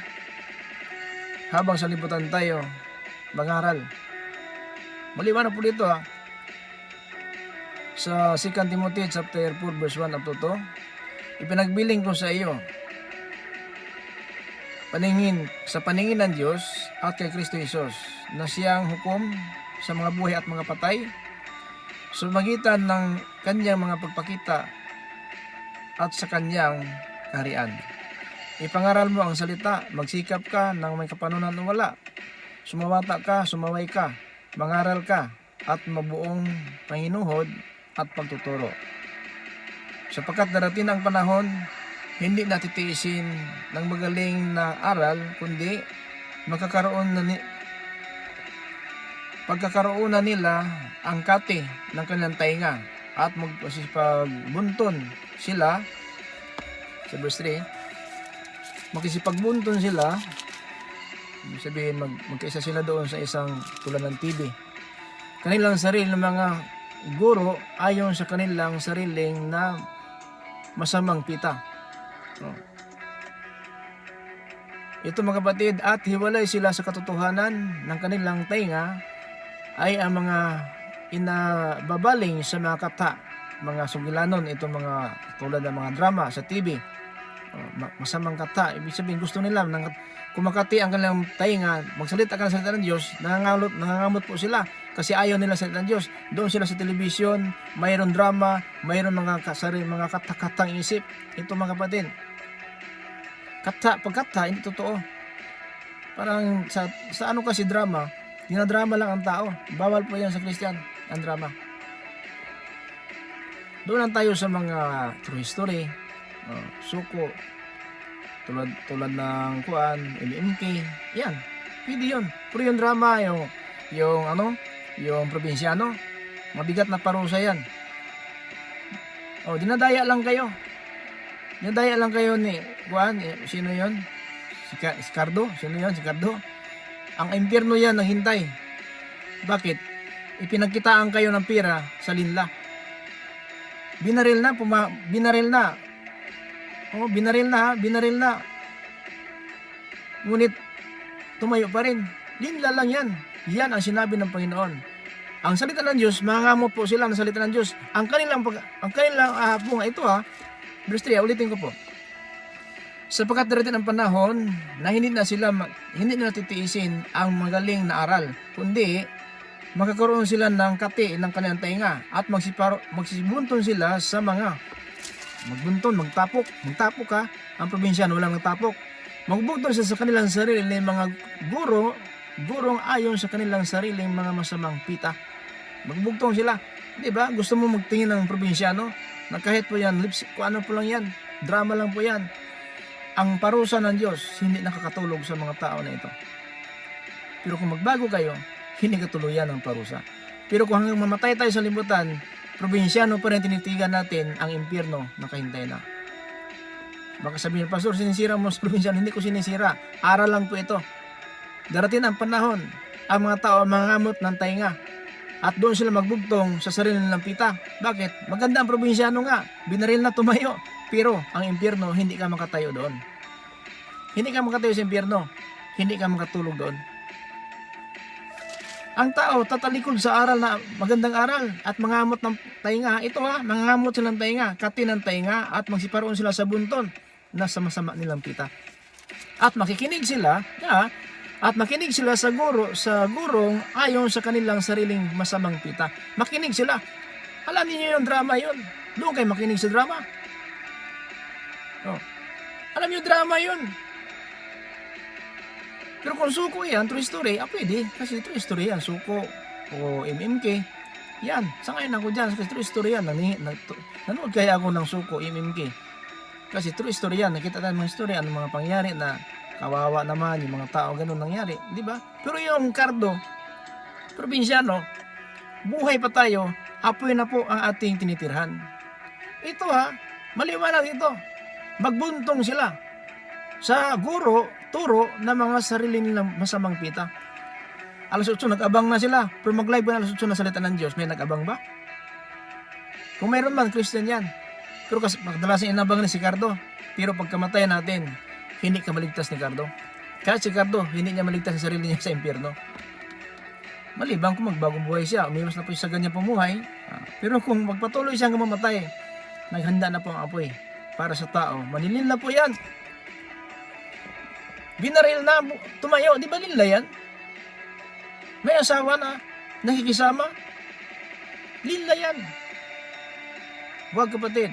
habang sa libutan tayo mag-aral. Maliwanag po dito sa 2 Timothy chapter 4 verse 1 up to 2, ipinagbiling ko sa iyo sa paningin ng Diyos at kay Kristo Jesus na siyang hukom sa mga buhay at mga patay sa magitan ng kanyang mga pagpakita at sa kanyang kaharian. Ipangaral mo ang salita, magsikap ka ng may kapanunan o wala. Sumawata ka, sumaway ka, mangaral ka at mabuong panginuhod at pagtuturo. Sapagkat darating ang panahon, hindi natitiisin ng magaling na aral, kundi pagkakaroon na nila ang kati ng kanilang tainga at magsipagbunton sila sa verse 3, makisipagbunton sila, ibig sabihin magkaisa sila doon sa isang tulad ng TV. Kanilang sarili ng mga guro ayon sa kanilang sariling na masamang pita. Ito mga kapatid, at hiwalay sila sa katotohanan ng kanilang tainga ay ang mga inababaling sa mga kata, mga sugilanon, ito mga tulad ng mga drama sa TV, masamang kata. Ibig sabihin gusto nila kumakati ang kanilang tainga, magsalita ka ng salita ng Diyos, nangangamot po sila kasi ayaw nila sa salita ng Diyos. Doon sila sa television, mayroon drama, mayroon mga kata-katang isip. Ito mga kapatid, pagkata, hindi totoo. Parang sa ano kasi drama, dinadrama lang ang tao. Bawal po yan sa Christian, ang drama. Doon lang tayo sa mga true history, suko, tulad ng MMK, yan, pwede yun. Pero yung drama, yung probinsyano, mabigat na parusa yan. Dinadaya lang kayo. Dinadaya lang kayo ni sino yon? Si Cardo? Sino yon? Si Cardo? Ang impyerno yan naghintay. Bakit? Ipinagkitaan kayo ng pira sa linla. Binaril na. Binaril na. Ngunit tumayo pa rin. Linla lang yan. Yan ang sinabi ng Panginoon. Ang salita ng Diyos, mangangamot po sila ng salita ng Diyos. Ang kanilang bunga ito verse 3, ulitin ko po. Sapagkat darating ang panahon na hindi na titiisin ang magaling na aral, kundi magkakaroon sila ng kati ng kanilang tainga at magsibuntun sila sa mga magtapok ka. Ang probinsyano walang nagtapok. Magbuntun sila sa kanilang sarili ng mga gurong ayon sa kanilang sariling mga masamang pita. Magbugtong sila. Diba? Gusto mo magtingin ng probinsyano na kahit po yan, kung ano po lang yan, drama lang po yan. Ang parusa ng Diyos hindi nakakatulog sa mga tao na ito. Pero kung magbago kayo, hindi katuluyan ang parusa. Pero kung hanggang mamatay tayo sa libutan, probinsyano pa rin tinitigan natin ang impyerno na kahintay na. Baka sabihin, Pastor, sinisira mo sa probinsyano. Hindi ko sinisira. Aral lang po ito. Darating ang panahon, ang mga tao mangangamot ng tainga. At doon sila magbugtong sa sarili nilang pita. Bakit? Maganda ang probinsyano nga. Binaril na tumayo. Pero ang impyerno, hindi ka makatayo doon. hindi ka makatayo sa impyerno. Hindi ka makatulog doon. Ang tao tatalikod sa aral na magandang aral at mangamot ng tainga. Ito mangamot silang tainga, kati ng tainga at magsiparoon sila sa bunton na sama-sama nilang pita. At makikinig sila, sa gurong ayon sa kanilang sariling masamang pita. Makinig sila. Alam niyo yung drama yun. Doon kayo makinig sa drama. Alam niyo drama yun. Pero kung suko yan, true story, pwede. Kasi true story yan, suko o MMK. Yan, sangayon ako dyan. Kasi true story yan. Nanood kaya ako ng suko, MMK. Kasi true story yan. Nakita tayo mga story, anong mga pangyari na kawawa naman, yung mga tao, ganun nangyari. Di ba? Pero yung Cardo, probinsyano, buhay pa tayo, apoy na po ang ating tinitirhan. Ito maliwanag ito. Magbuntong sila sa turo na mga sarili nilang masamang pita. Alas 8, nag-abang na sila. Pero mag-live pa alas 8 na salita ng Diyos. May nag-abang ba? Kung mayroon man, Christian yan. Pero kadalasan inabang ni si Cardo. Pero pagkamatay natin, hindi ka maligtas ni Cardo. Kahit si Cardo, hindi niya maligtas sa sarili niya sa impyerno. Malibang kung magbagong buhay siya, umiwas na po sa ganyang pumuhay. Pero kung magpatuloy siyang mamatay, naghanda na po ang apoy para sa tao. Manilin na po yan. Binaril na, tumayo, di ba nila yan? May asawa na, nakikisama. Lila yan. Huwag kapatid,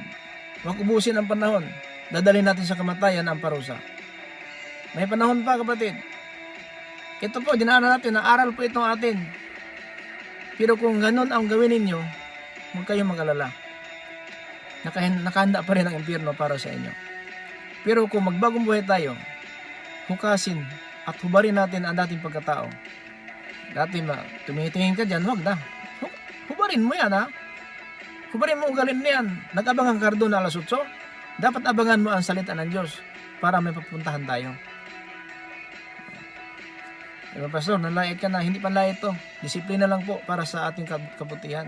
huwag ubusin ang panahon. Dadalhin natin sa kamatayan ang parusa. May panahon pa kapatid. Ito po, dinaanan natin, naaral po itong atin. Pero kung ganun ang gawin ninyo, huwag kayong mag-alala. Nakahanda pa rin ang impyerno para sa inyo. Pero kung magbagong buhay tayo, hukasin at hubarin natin ang dating pagkatao. Dati tumitingin ka dyan, huwag na. Hubarin mo yan Hubarin mo ugalin na yan. Nag-abang ang Cardo na alas 8, dapat abangan mo ang salita ng Diyos para may papuntahan tayo. Diba pastor, nalait ka na, hindi pa lait to. Disiplina lang po para sa ating kabutihan.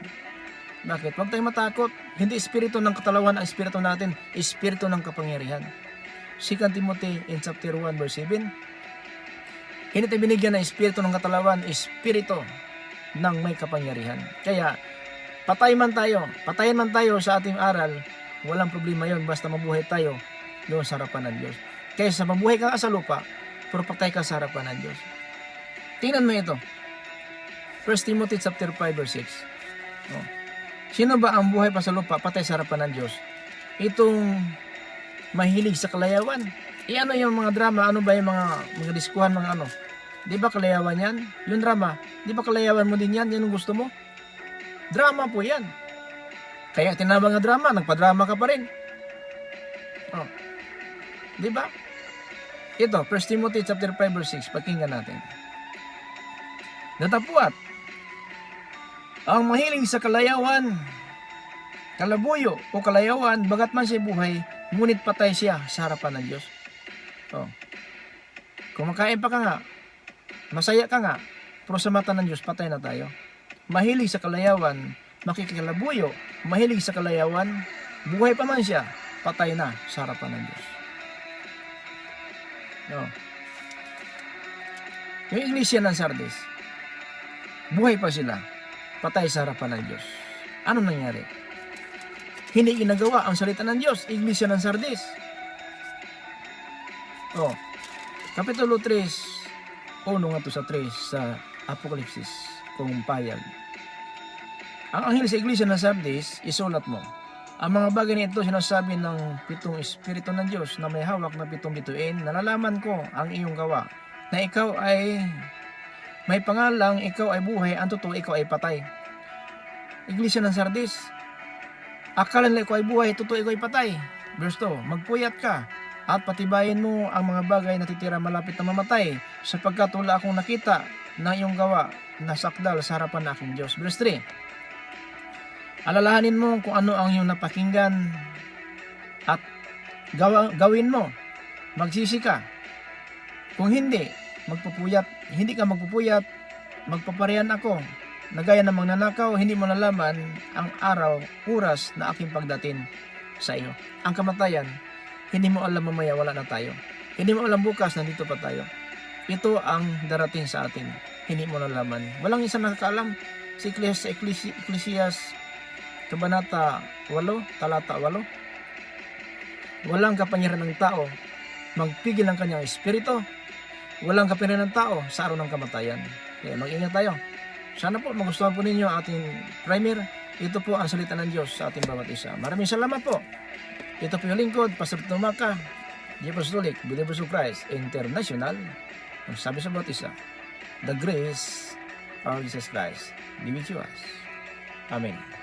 Bakit? Huwag tayong matakot. Hindi espiritu ng katalawan ang espiritu natin, espiritu ng kapangyarihan. 2 Timothy in chapter 1 verse 7. Hindi tayo binigyan ng espiritu ng katalawan, espiritu ng may kapangyarihan. Kaya, patayin man tayo sa ating aral, walang problema yon basta mabuhay tayo doon sa harapan ng Diyos. Kaysa mabuhay ka sa lupa, pero patay ka sa harapan ng Diyos. Tingnan mo ito. 1 Timothy chapter 5 verse 6. Sino ba ang buhay pa sa lupa, patay sa harapan ng Diyos? Itong mahilig sa kalayawan. Ano yung mga drama? Ano ba yung mga diskuhan, mga ano? Di ba kalayawan yan? Yung drama, di ba kalayawan mo din yan? Yan ang gusto mo? Drama po yan. Kaya tinawag nga drama, nagpa-drama ka pa rin. Di ba? Ito, 1 Timothy chapter 5 verse 6, pakinggan natin. Datapwat, ang mahilig sa kalayawan, kalabuyo o kalayawan, bagat man siya buhay, ngunit patay siya sa harapan ng Diyos. Kumakain pa ka nga, masaya ka nga, pero sa mata ng Diyos, patay na tayo. Mahilig sa kalayawan, makikikalabuyo, mahilig sa kalayawan, buhay pa man siya, patay na sa harapan ng Diyos. Yung iglesia ng Sardis, buhay pa sila, patay sa harapan ng Diyos. Ano nangyari? Hindi ginagawa ang salita ng Diyos, iglesia ng Sardis. Kapitulo 3, 1 nga to sa 3 sa Apokalipsis, kung payag. Ang anghel sa iglesia ng Sardis, isulat mo. Ang mga bagay nito sinasabi ng 7 espiritu ng Diyos na may hawak na 7 bituin. Nalalaman ko ang iyong gawa, na ikaw ay may pangalang, ikaw ay buhay, ang totoo ikaw ay patay. Iglesia ng Sardis, akala nila ikaw ay buhay, totoo ikaw ay patay. Verse 2, magpuyat ka at patibayin mo ang mga bagay na titira malapit na mamatay, sapagkat wala akong nakita na iyong gawa na sakdal sa harapan ng aking Diyos. Verse 3, alalahanin mo kung ano ang iyong napakinggan at gawin mo. Magsisi ka. Kung hindi ka magpupuyat, magpaparehan ako. Nagaya ng magnanakaw, hindi mo nalaman ang araw, oras na aking pagdating sa iyo. Ang kamatayan, hindi mo alam, mamaya wala na tayo. Hindi mo alam bukas, nandito pa tayo. Ito ang darating sa atin. Hindi mo nalaman. Walang isang nakakaalam. Sa Ecclesiastes, Kabanata 8, Talata 8. Walang kapangyarihan ng tao magpigil ng kanyang espiritu. Walang kapangyarihan ng tao sa araw ng kamatayan. Kaya mag-ingat tayo. Sana po magustuhan po ninyo ang ating primer. Ito po ang salita ng Diyos sa ating bawat isa. Maraming salamat po. Ito po yung lingkod, Pastor Tumaka, The Apostolic Believers of Christ International. Ang sabi sa bawat isa, the grace of Jesus Christ be with you. Amen.